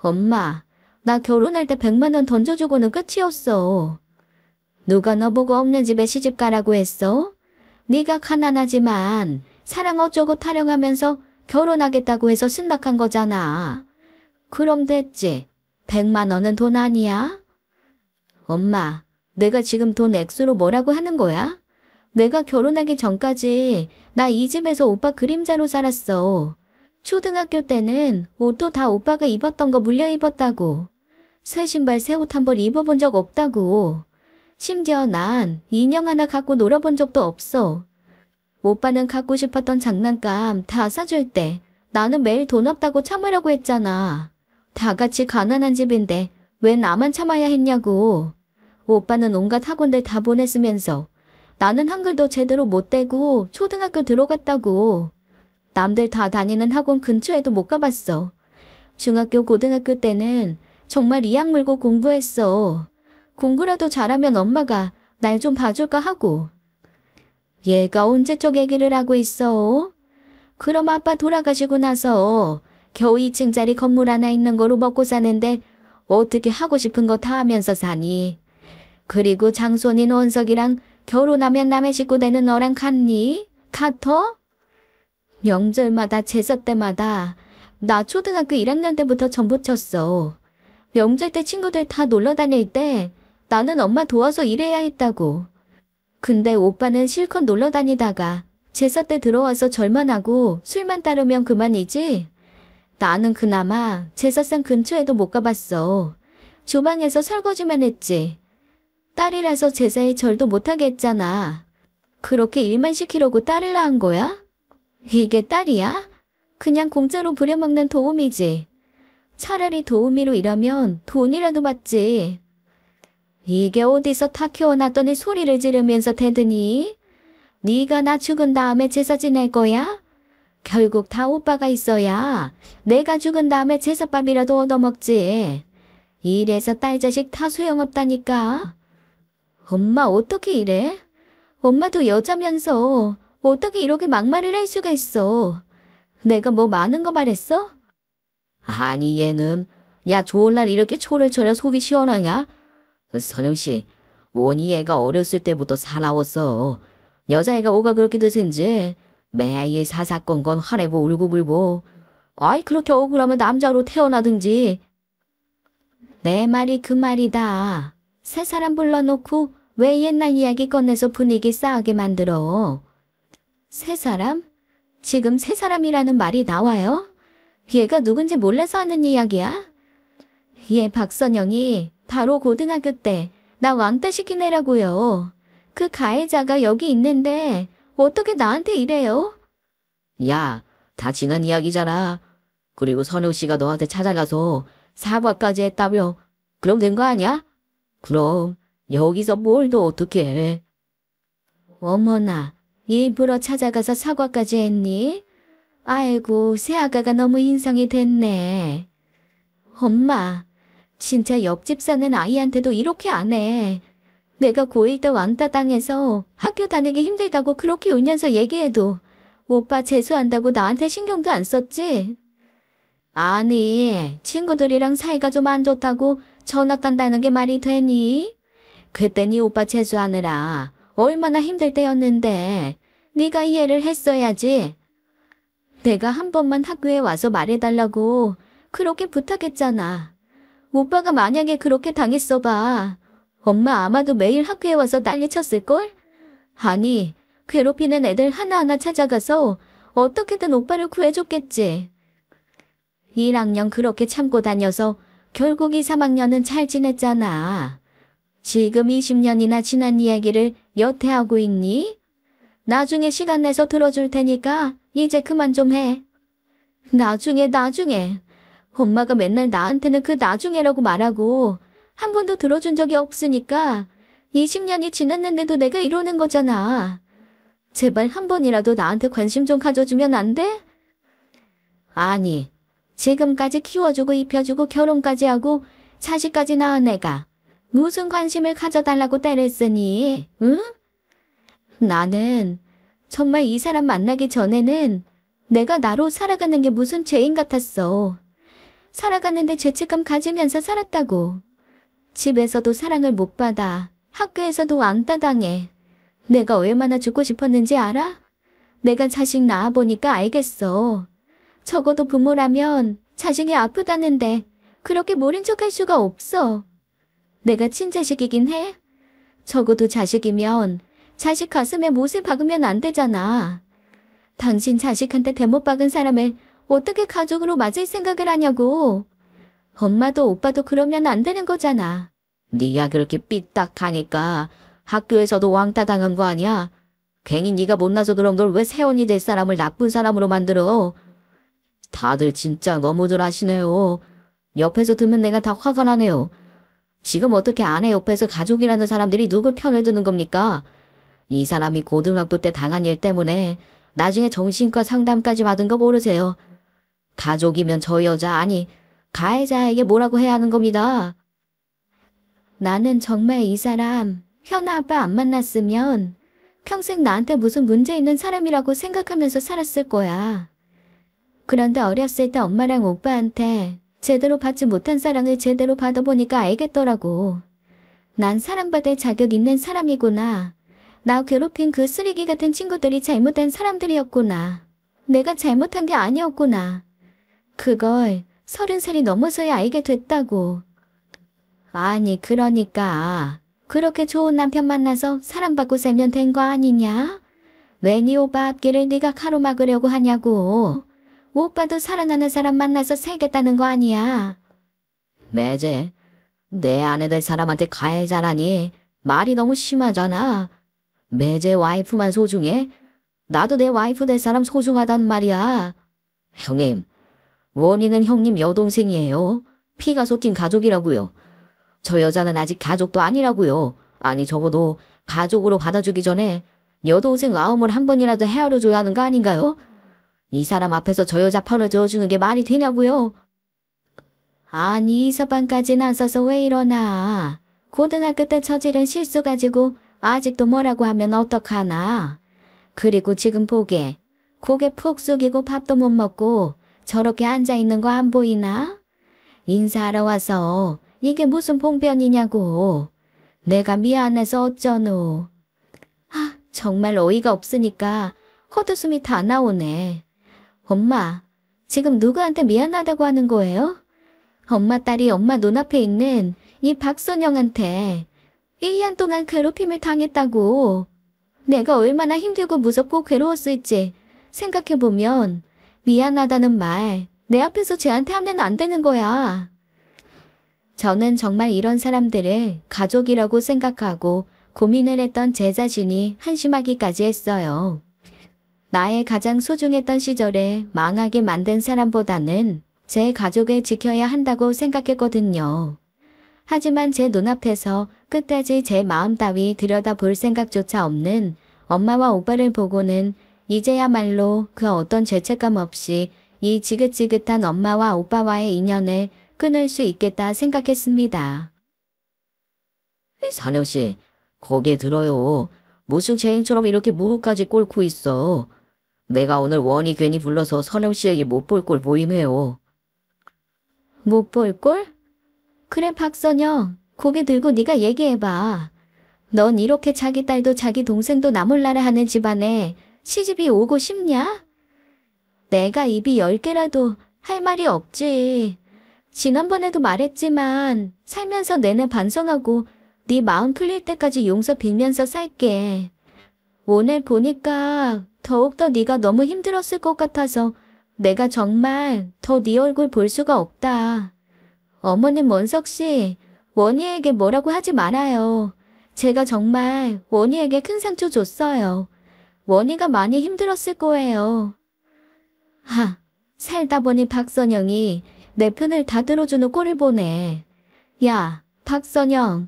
엄마, 나 결혼할 때 100만 원 던져주고는 끝이었어. 누가 너보고 없는 집에 시집 가라고 했어? 네가 가난하지만 사랑 어쩌고 타령하면서 결혼하겠다고 해서 승낙한 거잖아. 그럼 됐지. 100만 원은 돈 아니야? 엄마, 내가 지금 돈 액수로 뭐라고 하는 거야? 내가 결혼하기 전까지 나 이 집에서 오빠 그림자로 살았어. 초등학교 때는 옷도 다 오빠가 입었던 거 물려 입었다고. 새 신발 새 옷 한 벌 입어본 적 없다고. 심지어 난 인형 하나 갖고 놀아본 적도 없어. 오빠는 갖고 싶었던 장난감 다 사줄 때 나는 매일 돈 없다고 참으라고 했잖아. 다 같이 가난한 집인데 왜 나만 참아야 했냐고. 오빠는 온갖 학원들 다 보냈으면서 나는 한글도 제대로 못 대고 초등학교 들어갔다고. 남들 다 다니는 학원 근처에도 못 가봤어. 중학교 고등학교 때는 정말 이악 물고 공부했어. 공부라도 잘하면 엄마가 날 좀 봐줄까 하고. 얘가 언제적 얘기를 하고 있어? 그럼 아빠 돌아가시고 나서 겨우 2층짜리 건물 하나 있는 거로 먹고 사는데 어떻게 하고 싶은 거 다 하면서 사니? 그리고 장손인 원석이랑 결혼하면 남의 식구 되는 너랑 같니? 같어? 명절마다 제사 때마다 나 초등학교 1학년 때부터 전부 쳤어. 명절 때 친구들 다 놀러 다닐 때 나는 엄마 도와서 일해야 했다고. 근데 오빠는 실컷 놀러 다니다가 제사 때 들어와서 절만 하고 술만 따르면 그만이지. 나는 그나마 제사상 근처에도 못 가봤어. 주방에서 설거지만 했지. 딸이라서 제사에 절도 못하게 했잖아. 그렇게 일만 시키려고 딸을 낳은 거야? 이게 딸이야? 그냥 공짜로 부려먹는 도우미지. 차라리 도우미로 일하면 돈이라도 받지. 이게 어디서 다 키워놨더니 소리를 지르면서 대드니? 네가 나 죽은 다음에 제사 지낼 거야? 결국 다 오빠가 있어야 내가 죽은 다음에 제사밥이라도 얻어먹지. 이래서 딸 자식 다 소용없다니까. 엄마 어떻게 이래? 엄마도 여자면서 어떻게 이렇게 막말을 할 수가 있어? 내가 뭐 많은 거 말했어? 아니, 얘는. 야, 좋은 날 이렇게 초를 쳐야 속이 시원하냐? 선영씨, 원희 애가 어렸을 때부터 사나웠어. 여자애가 뭐가 그렇게 드신지 매일 사사건건 화내고 울고불고. 아이, 그렇게 억울하면 남자로 태어나든지. 내 말이 그 말이다. 새 사람 불러놓고 왜 옛날 이야기 꺼내서 분위기 싸하게 만들어? 새 사람? 지금 새 사람이라는 말이 나와요? 얘가 누군지 몰라서 하는 이야기야? 얘 박선영이 바로 고등학교 때 나 왕따 시킨 애라고요. 그 가해자가 여기 있는데 어떻게 나한테 이래요? 야, 다 지난 이야기잖아. 그리고 선우씨가 너한테 찾아가서 사과까지 했다며. 그럼 된 거 아니야? 그럼 여기서 뭘 더 어떻게 해? 어머나, 일부러 찾아가서 사과까지 했니? 아이고, 새아가가 너무 인성이 됐네. 엄마, 진짜 옆집 사는 아이한테도 이렇게 안 해. 내가 고1 때 왕따 당해서 학교 다니기 힘들다고 그렇게 울면서 얘기해도 오빠 재수한다고 나한테 신경도 안 썼지? 아니, 친구들이랑 사이가 좀 안 좋다고 전학 간다는 게 말이 되니? 그때 네 오빠 재수하느라 얼마나 힘들 때였는데 네가 이해를 했어야지. 내가 한 번만 학교에 와서 말해달라고 그렇게 부탁했잖아. 오빠가 만약에 그렇게 당했어 봐. 엄마 아마도 매일 학교에 와서 난리쳤을걸? 아니, 괴롭히는 애들 하나하나 찾아가서 어떻게든 오빠를 구해줬겠지. 1학년 그렇게 참고 다녀서 결국 2, 3학년은 잘 지냈잖아. 지금 20년이나 지난 이야기를 여태 하고 있니? 나중에 시간 내서 들어줄 테니까 이제 그만 좀 해. 나중에. 엄마가 맨날 나한테는 그 나중에라고 말하고 한 번도 들어준 적이 없으니까 20년이 지났는데도 내가 이러는 거잖아. 제발 한 번이라도 나한테 관심 좀 가져주면 안 돼? 아니, 지금까지 키워주고 입혀주고 결혼까지 하고 자식까지 낳은 애가 무슨 관심을 가져달라고 때렸으니, 응? 나는 정말 이 사람 만나기 전에는 내가 나로 살아가는 게 무슨 죄인 같았어. 살아가는데 죄책감 가지면서 살았다고. 집에서도 사랑을 못 받아. 학교에서도 왕따 당해. 내가 얼마나 죽고 싶었는지 알아? 내가 자식 낳아보니까 알겠어. 적어도 부모라면 자식이 아프다는데 그렇게 모른 척할 수가 없어. 내가 친자식이긴 해. 적어도 자식이면 자식 가슴에 못을 박으면 안 되잖아. 당신 자식한테 대못 박은 사람을 어떻게 가족으로 맞을 생각을 하냐고. 엄마도 오빠도 그러면 안 되는 거잖아. 네가 그렇게 삐딱하니까 학교에서도 왕따 당한 거 아니야? 괜히 네가 못나서 그런 걸 왜 세원이 될 사람을 나쁜 사람으로 만들어? 다들 진짜 너무들 하시네요. 옆에서 듣면 내가 다 화가 나네요. 지금 어떻게 아내 옆에서 가족이라는 사람들이 누굴 편을 드는 겁니까? 이 사람이 고등학교 때 당한 일 때문에 나중에 정신과 상담까지 받은 거 모르세요? 가족이면 저 여자 아니 가해자에게 뭐라고 해야 하는 겁니다. 나는 정말 이 사람 현아 아빠 안 만났으면 평생 나한테 무슨 문제 있는 사람이라고 생각하면서 살았을 거야. 그런데 어렸을 때 엄마랑 오빠한테 제대로 받지 못한 사랑을 제대로 받아보니까 알겠더라고. 난 사랑받을 자격 있는 사람이구나. 나 괴롭힌 그 쓰레기 같은 친구들이 잘못된 사람들이었구나. 내가 잘못한 게 아니었구나. 그걸 30살이 넘어서야 알게 됐다고. 아니 그러니까 그렇게 좋은 남편 만나서 사랑받고 살면 된 거 아니냐? 왜 네 오빠 앞길을 네가 가로막으려고 하냐고. 오빠도 사랑하는 사람 만나서 살겠다는 거 아니야. 매제 내 아내 될 사람한테 가해자라니 말이 너무 심하잖아. 매제 와이프만 소중해? 나도 내 와이프 될 사람 소중하단 말이야. 형님, 원희는 형님 여동생이에요. 피가 섞인 가족이라고요. 저 여자는 아직 가족도 아니라고요. 아니 적어도 가족으로 받아주기 전에 여동생 마음을 한 번이라도 헤아려줘야 하는 거 아닌가요? 이 사람 앞에서 저 여자 편을 들어주는 게 말이 되냐고요? 아니 이 서방까지 나서서 왜 이러나. 고등학교 때 저지른 실수 가지고 아직도 뭐라고 하면 어떡하나. 그리고 지금 보게 고개 푹 숙이고 밥도 못 먹고 저렇게 앉아있는 거 안 보이나? 인사하러 와서 이게 무슨 봉변이냐고. 내가 미안해서 어쩌노. 정말 어이가 없으니까 헛웃음이 다 나오네. 엄마, 지금 누구한테 미안하다고 하는 거예요? 엄마 딸이 엄마 눈앞에 있는 이 박선영한테 1년 동안 괴롭힘을 당했다고. 내가 얼마나 힘들고 무섭고 괴로웠을지 생각해보면 미안하다는 말 내 앞에서 쟤한테 하면 안 되는 거야. 저는 정말 이런 사람들을 가족이라고 생각하고 고민을 했던 제 자신이 한심하기까지 했어요. 나의 가장 소중했던 시절에 망하게 만든 사람보다는 제 가족을 지켜야 한다고 생각했거든요. 하지만 제 눈앞에서 끝까지 제 마음 따위 들여다볼 생각조차 없는 엄마와 오빠를 보고는 이제야말로 그 어떤 죄책감 없이 이 지긋지긋한 엄마와 오빠와의 인연을 끊을 수 있겠다 생각했습니다. 선영씨, 거기에 들어요. 무슨 죄인처럼 이렇게 무릎까지 꿇고 있어. 내가 오늘 원이 괜히 불러서 선영 씨에게 못 볼 꼴 보임해요. 못 볼 꼴? 그래 박선영, 고개 들고 네가 얘기해봐. 넌 이렇게 자기 딸도 자기 동생도 나몰라라 하는 집안에 시집이 오고 싶냐? 내가 입이 10개라도 할 말이 없지. 지난번에도 말했지만 살면서 내내 반성하고 네 마음 풀릴 때까지 용서 빌면서 살게. 오늘 보니까 더욱더 네가 너무 힘들었을 것 같아서 내가 정말 더 네 얼굴 볼 수가 없다. 어머님 원석 씨, 원희에게 뭐라고 하지 말아요. 제가 정말 원희에게 큰 상처 줬어요. 원희가 많이 힘들었을 거예요. 살다 보니 박선영이 내 편을 다 들어주는 꼴을 보네. 야, 박선영,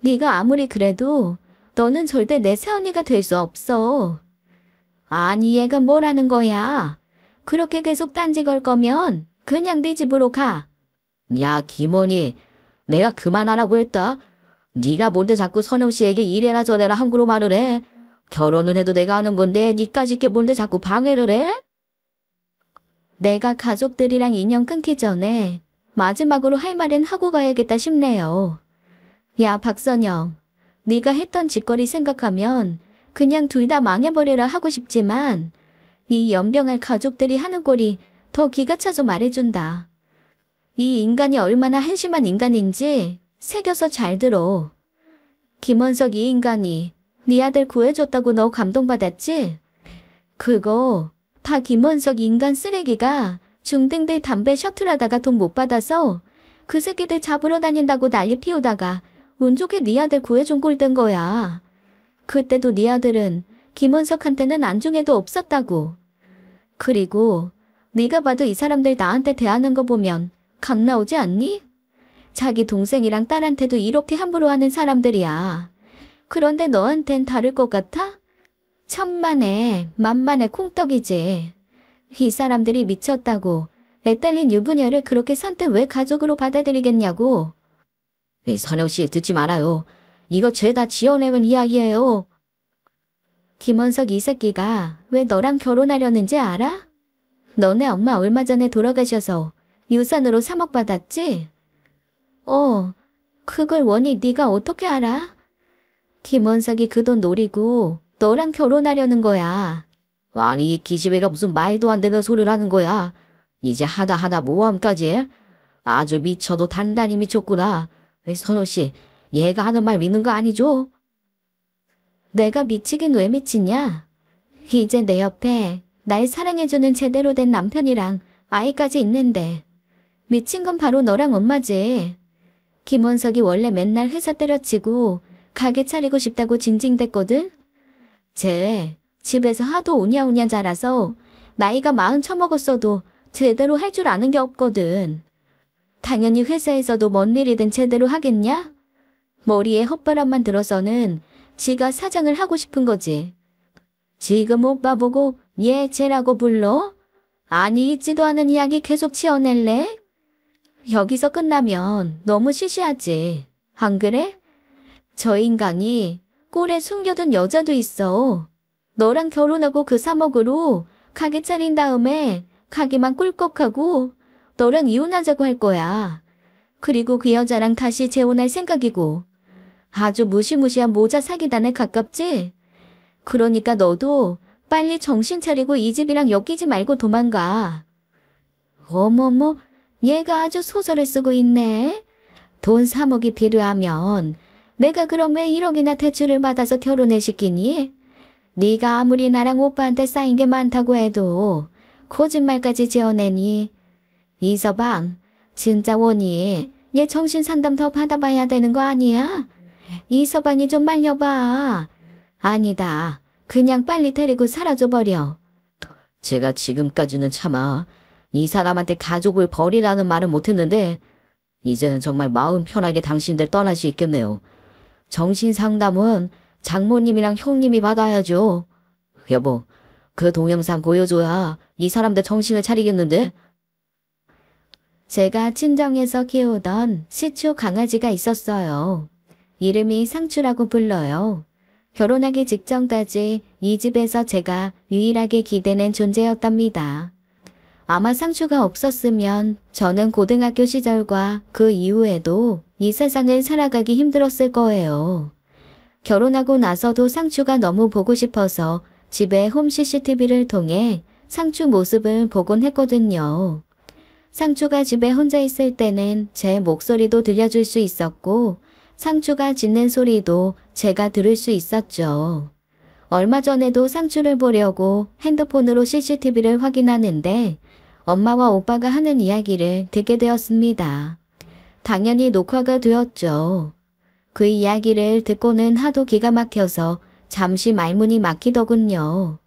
네가 아무리 그래도 너는 절대 내 새언니가 될 수 없어. 아니 얘가 뭐라는 거야? 그렇게 계속 딴지 걸 거면 그냥 네 집으로 가. 야, 김원희, 내가 그만하라고 했다. 네가 뭔데 자꾸 선영 씨에게 이래라 저래라 함부로 말을 해. 결혼은 해도 내가 하는 건데 니까짓 게 뭔데 자꾸 방해를 해? 내가 가족들이랑 인연 끊기 전에 마지막으로 할 말은 하고 가야겠다 싶네요. 야 박선영, 네가 했던 짓거리 생각하면 그냥 둘 다 망해버리라 하고 싶지만 이 연병할 가족들이 하는 꼴이 더 기가 차서 말해준다. 이 인간이 얼마나 한심한 인간인지 새겨서 잘 들어. 김원석 이 인간이 네 아들 구해줬다고 너 감동받았지? 그거 다 김원석 인간 쓰레기가 중딩들 담배 셔틀하다가 돈 못 받아서 그 새끼들 잡으러 다닌다고 난리 피우다가 운 좋게 네 아들 구해준 꼴 된 거야. 그때도 네 아들은 김원석한테는 안중에도 없었다고. 그리고 네가 봐도 이 사람들 나한테 대하는 거 보면 각 나오지 않니? 자기 동생이랑 딸한테도 이렇게 함부로 하는 사람들이야. 그런데 너한텐 다를 것 같아? 천만에 만만의 콩떡이지. 이 사람들이 미쳤다고 애 딸린 유부녀를 그렇게 선뜻 왜 가족으로 받아들이겠냐고. 선영 씨 듣지 말아요. 이거 죄다 지어내는 이야기예요. 김원석 이 새끼가 왜 너랑 결혼하려는지 알아? 너네 엄마 얼마 전에 돌아가셔서 유산으로 3억 받았지? 그걸 원희 네가 어떻게 알아? 김원석이 그 돈 노리고 너랑 결혼하려는 거야. 아니 이 기집애가 무슨 말도 안 되는 소리를 하는 거야. 이제 하다 모함까지 해? 아주 미쳐도 단단히 미쳤구나. 선영 씨, 얘가 하는 말 믿는 거 아니죠? 내가 미치긴 왜 미치냐? 이제 내 옆에 날 사랑해주는 제대로 된 남편이랑 아이까지 있는데 미친 건 바로 너랑 엄마지. 김원석이 원래 맨날 회사 때려치고 가게 차리고 싶다고 징징댔거든? 쟤 집에서 하도 오냐오냐 자라서 나이가 40 처먹었어도 제대로 할 줄 아는 게 없거든. 당연히 회사에서도 뭔 일이든 제대로 하겠냐? 머리에 헛바람만 들어서는 지가 사장을 하고 싶은 거지. 지금 오빠 보고 얘 쟤라고 불러? 아니 있지도 않은 이야기 계속 치어낼래? 여기서 끝나면 너무 시시하지. 안 그래? 저 인간이 꼴에 숨겨둔 여자도 있어. 너랑 결혼하고 그 3억으로 가게 차린 다음에 가게만 꿀꺽하고 너랑 이혼하자고 할 거야. 그리고 그 여자랑 다시 재혼할 생각이고. 아주 무시무시한 모자 사기단에 가깝지? 그러니까 너도 빨리 정신 차리고 이 집이랑 엮이지 말고 도망가. 어머머, 얘가 아주 소설을 쓰고 있네. 돈 3억이 필요하면 내가 그럼 왜 1억이나 대출을 받아서 결혼을 시키니? 네가 아무리 나랑 오빠한테 쌓인 게 많다고 해도 거짓말까지 지어내니. 이서방, 진짜 원희, 얘 정신상담 더 받아봐야 되는 거 아니야? 이서방이 좀 말려봐. 아니다. 그냥 빨리 데리고 사라져버려. 제가 지금까지는 차마 이 사람한테 가족을 버리라는 말은 못했는데 이제는 정말 마음 편하게 당신들 떠날 수 있겠네요. 정신상담은 장모님이랑 형님이 받아야죠. 여보, 그 동영상 보여줘야 이 사람들 정신을 차리겠는데? 제가 친정에서 키우던 시추 강아지가 있었어요. 이름이 상추라고 불러요. 결혼하기 직전까지 이 집에서 제가 유일하게 기대는 존재였답니다. 아마 상추가 없었으면 저는 고등학교 시절과 그 이후에도 이 세상을 살아가기 힘들었을 거예요. 결혼하고 나서도 상추가 너무 보고 싶어서 집에 홈 CCTV를 통해 상추 모습을 보곤 했거든요. 상추가 집에 혼자 있을 때는 제 목소리도 들려줄 수 있었고 상추가 짖는 소리도 제가 들을 수 있었죠. 얼마 전에도 상추를 보려고 핸드폰으로 CCTV를 확인하는데 엄마와 오빠가 하는 이야기를 듣게 되었습니다. 당연히 녹화가 되었죠. 그 이야기를 듣고는 하도 기가 막혀서 잠시 말문이 막히더군요.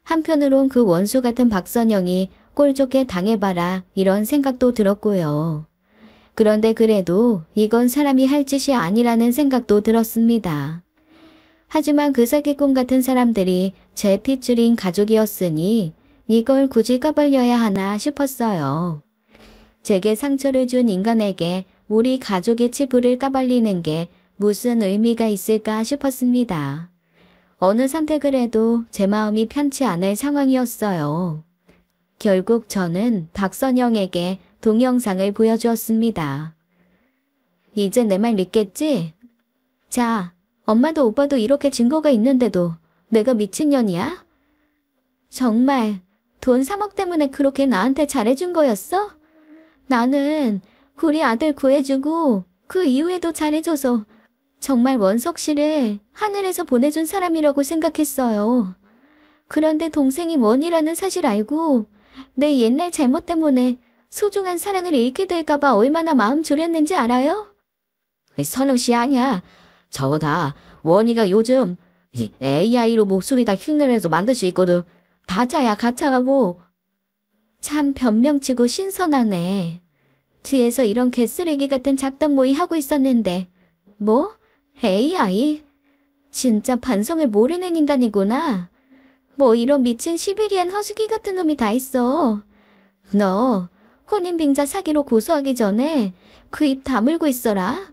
한편으론 그 원수 같은 박선영이 꼴 좋게 당해봐라 이런 생각도 들었고요. 그런데 그래도 이건 사람이 할 짓이 아니라는 생각도 들었습니다. 하지만 그 사기꾼 같은 사람들이 제 핏줄인 가족이었으니 이걸 굳이 까발려야 하나 싶었어요. 제게 상처를 준 인간에게 우리 가족의 치부를 까발리는 게 무슨 의미가 있을까 싶었습니다. 어느 선택을 해도 제 마음이 편치 않을 상황이었어요. 결국 저는 박선영에게 동영상을 보여주었습니다. 이제 내 말 믿겠지? 자, 엄마도 오빠도 이렇게 증거가 있는데도 내가 미친년이야? 정말 돈 3억 때문에 그렇게 나한테 잘해준 거였어? 나는 우리 아들 구해주고 그 이후에도 잘해줘서 정말 원석 씨를 하늘에서 보내준 사람이라고 생각했어요. 그런데 동생이 원이라는 사실 알고 내 옛날 잘못 때문에 소중한 사랑을 잃게 될까봐 얼마나 마음 졸였는지 알아요? 선웅 씨 아니야. 저거 다 원이가 요즘 AI로 목소리 다 흉내내서 만들 수 있거든. 가짜야 가짜라고. 참 변명치고 신선하네. 뒤에서 이런 개쓰레기 같은 작당 모의 하고 있었는데 뭐? AI? 진짜 반성을 모르는 인간이구나. 뭐 이런 미친 시베리안 허스키 같은 놈이 다 있어. 너 혼인빙자 사기로 고소하기 전에 그 입 다물고 있어라.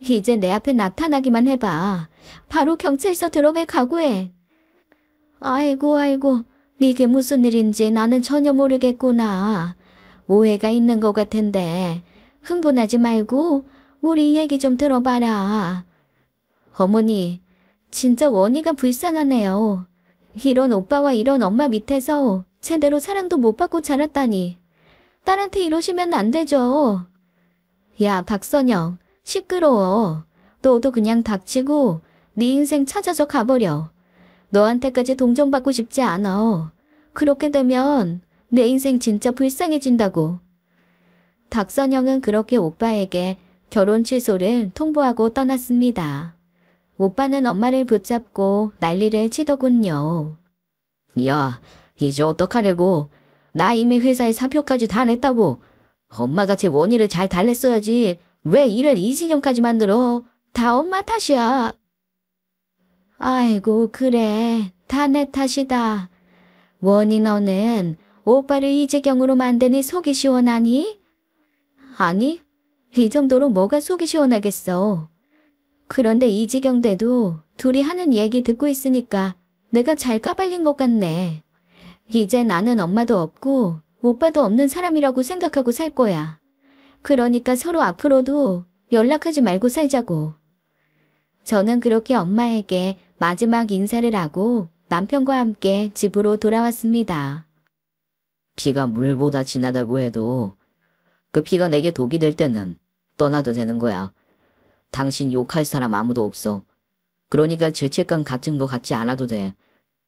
이제 내 앞에 나타나기만 해봐. 바로 경찰서 들어갈 각오해. 아이고 이게 무슨 일인지 나는 전혀 모르겠구나. 오해가 있는 것 같은데 흥분하지 말고 우리 얘기 좀 들어봐라. 어머니, 진짜 원희가 불쌍하네요. 이런 오빠와 이런 엄마 밑에서 제대로 사랑도 못 받고 자랐다니. 딸한테 이러시면 안 되죠. 야, 박선영, 시끄러워. 너도 그냥 닥치고 네 인생 찾아서 가버려. 너한테까지 동정받고 싶지 않아. 그렇게 되면 내 인생 진짜 불쌍해진다고. 박선영은 그렇게 오빠에게 결혼 취소를 통보하고 떠났습니다. 오빠는 엄마를 붙잡고 난리를 치더군요. 야, 이제 어떡하려고. 나 이미 회사에 사표까지 다 냈다고. 엄마가 제 원의를 잘 달랬어야지. 왜 일을 이 지경까지 만들어. 다 엄마 탓이야. 아이고 그래. 다 내 탓이다. 원희 너는 오빠를 이 지경으로 만드니 속이 시원하니? 아니, 이 정도로 뭐가 속이 시원하겠어. 그런데 이 지경 돼도 둘이 하는 얘기 듣고 있으니까 내가 잘 까발린 것 같네. 이제 나는 엄마도 없고 오빠도 없는 사람이라고 생각하고 살 거야. 그러니까 서로 앞으로도 연락하지 말고 살자고. 저는 그렇게 엄마에게 마지막 인사를 하고 남편과 함께 집으로 돌아왔습니다. 피가 물보다 진하다고 해도 그 피가 내게 독이 될 때는 떠나도 되는 거야. 당신 욕할 사람 아무도 없어. 그러니까 죄책감 같은 거 갖지 않아도 돼.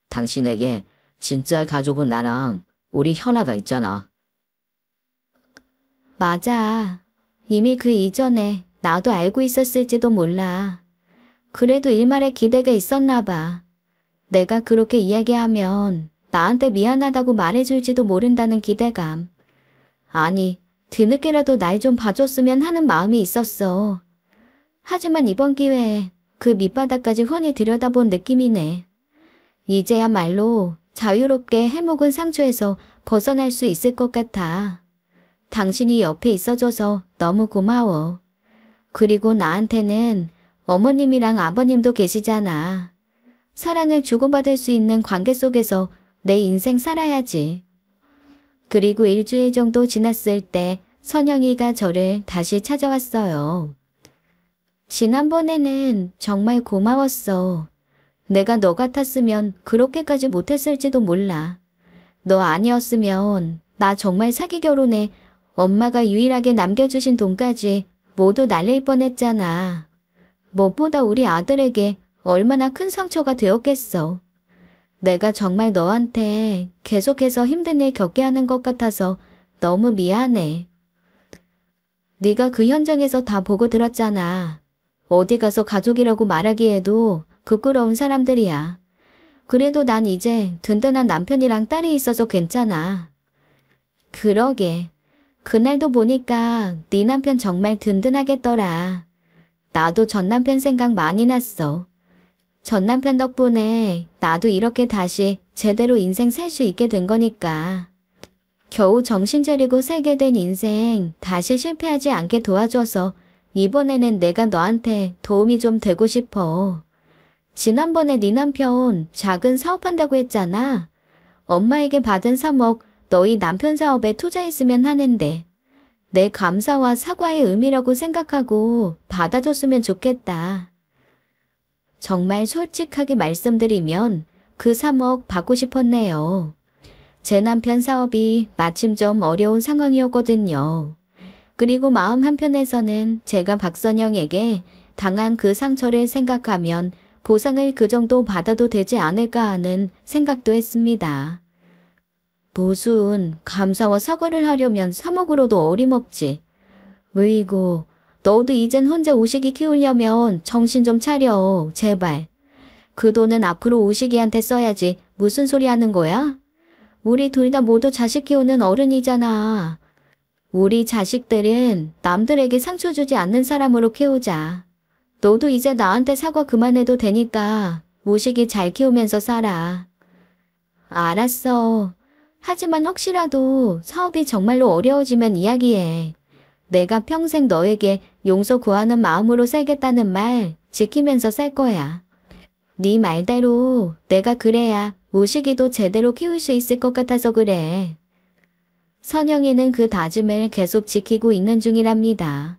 당신에게 진짜 가족은 나랑 우리 현아가 있잖아. 맞아. 이미 그 이전에 나도 알고 있었을지도 몰라. 그래도 일말의 기대가 있었나 봐. 내가 그렇게 이야기하면 나한테 미안하다고 말해줄지도 모른다는 기대감. 아니, 뒤늦게라도 날 좀 봐줬으면 하는 마음이 있었어. 하지만 이번 기회에 그 밑바닥까지 훤히 들여다본 느낌이네. 이제야말로 자유롭게 해묵은 상처에서 벗어날 수 있을 것 같아. 당신이 옆에 있어줘서 너무 고마워. 그리고 나한테는 어머님이랑 아버님도 계시잖아. 사랑을 주고받을 수 있는 관계 속에서 내 인생 살아야지. 그리고 일주일 정도 지났을 때 선영이가 저를 다시 찾아왔어요. 지난번에는 정말 고마웠어. 내가 너 같았으면 그렇게까지 못했을지도 몰라. 너 아니었으면 나 정말 사기 결혼에 엄마가 유일하게 남겨주신 돈까지 모두 날릴 뻔했잖아. 무엇보다 우리 아들에게 얼마나 큰 상처가 되었겠어. 내가 정말 너한테 계속해서 힘든 일 겪게 하는 것 같아서 너무 미안해. 네가 그 현장에서 다 보고 들었잖아. 어디 가서 가족이라고 말하기에도 부끄러운 사람들이야. 그래도 난 이제 든든한 남편이랑 딸이 있어서 괜찮아. 그러게. 그날도 보니까 네 남편 정말 든든하겠더라. 나도 전 남편 생각 많이 났어. 전 남편 덕분에 나도 이렇게 다시 제대로 인생 살 수 있게 된 거니까. 겨우 정신 차리고 살게 된 인생 다시 실패하지 않게 도와줘서 이번에는 내가 너한테 도움이 좀 되고 싶어. 지난번에 네 남편 작은 사업한다고 했잖아. 엄마에게 받은 3억 너희 남편 사업에 투자했으면 하는데 내 감사와 사과의 의미라고 생각하고 받아줬으면 좋겠다. 정말 솔직하게 말씀드리면 그 3억 받고 싶었네요. 제 남편 사업이 마침 좀 어려운 상황이었거든요. 그리고 마음 한편에서는 제가 박선영에게 당한 그 상처를 생각하면 보상을 그 정도 받아도 되지 않을까 하는 생각도 했습니다. 무슨 감사와 사과를 하려면 3억으로도 어림없지. 으이구, 너도 이젠 혼자 우식이 키우려면 정신 좀 차려, 제발. 그 돈은 앞으로 우식이한테 써야지. 무슨 소리 하는 거야? 우리 둘 다 모두 자식 키우는 어른이잖아. 우리 자식들은 남들에게 상처 주지 않는 사람으로 키우자. 너도 이제 나한테 사과 그만해도 되니까 우식이 잘 키우면서 살아. 알았어. 하지만 혹시라도 사업이 정말로 어려워지면 이야기해. 내가 평생 너에게 용서 구하는 마음으로 살겠다는 말 지키면서 살 거야. 네 말대로 내가 그래야 우식이도 제대로 키울 수 있을 것 같아서 그래. 선영이는 그 다짐을 계속 지키고 있는 중이랍니다.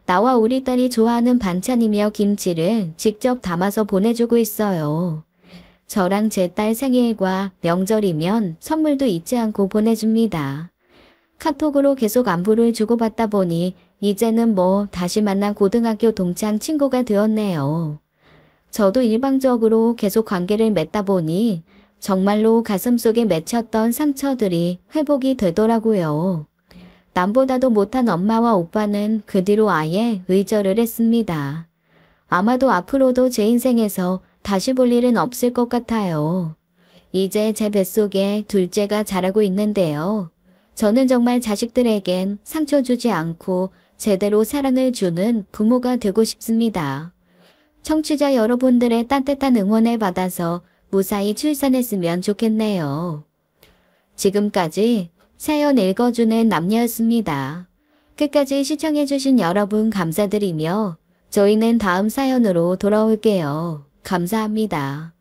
나와 우리 딸이 좋아하는 반찬이며 김치를 직접 담아서 보내주고 있어요. 저랑 제 딸 생일과 명절이면 선물도 잊지 않고 보내줍니다. 카톡으로 계속 안부를 주고받다 보니 이제는 뭐 다시 만난 고등학교 동창 친구가 되었네요. 저도 일방적으로 계속 관계를 맺다 보니 정말로 가슴속에 맺혔던 상처들이 회복이 되더라고요. 남보다도 못한 엄마와 오빠는 그 뒤로 아예 의절을 했습니다. 아마도 앞으로도 제 인생에서 다시 볼 일은 없을 것 같아요. 이제 제 뱃속에 둘째가 자라고 있는데요. 저는 정말 자식들에겐 상처 주지 않고 제대로 사랑을 주는 부모가 되고 싶습니다. 청취자 여러분들의 따뜻한 응원을 받아서 무사히 출산했으면 좋겠네요. 지금까지 사연 읽어주는 남녀였습니다. 끝까지 시청해주신 여러분 감사드리며 저희는 다음 사연으로 돌아올게요. 감사합니다.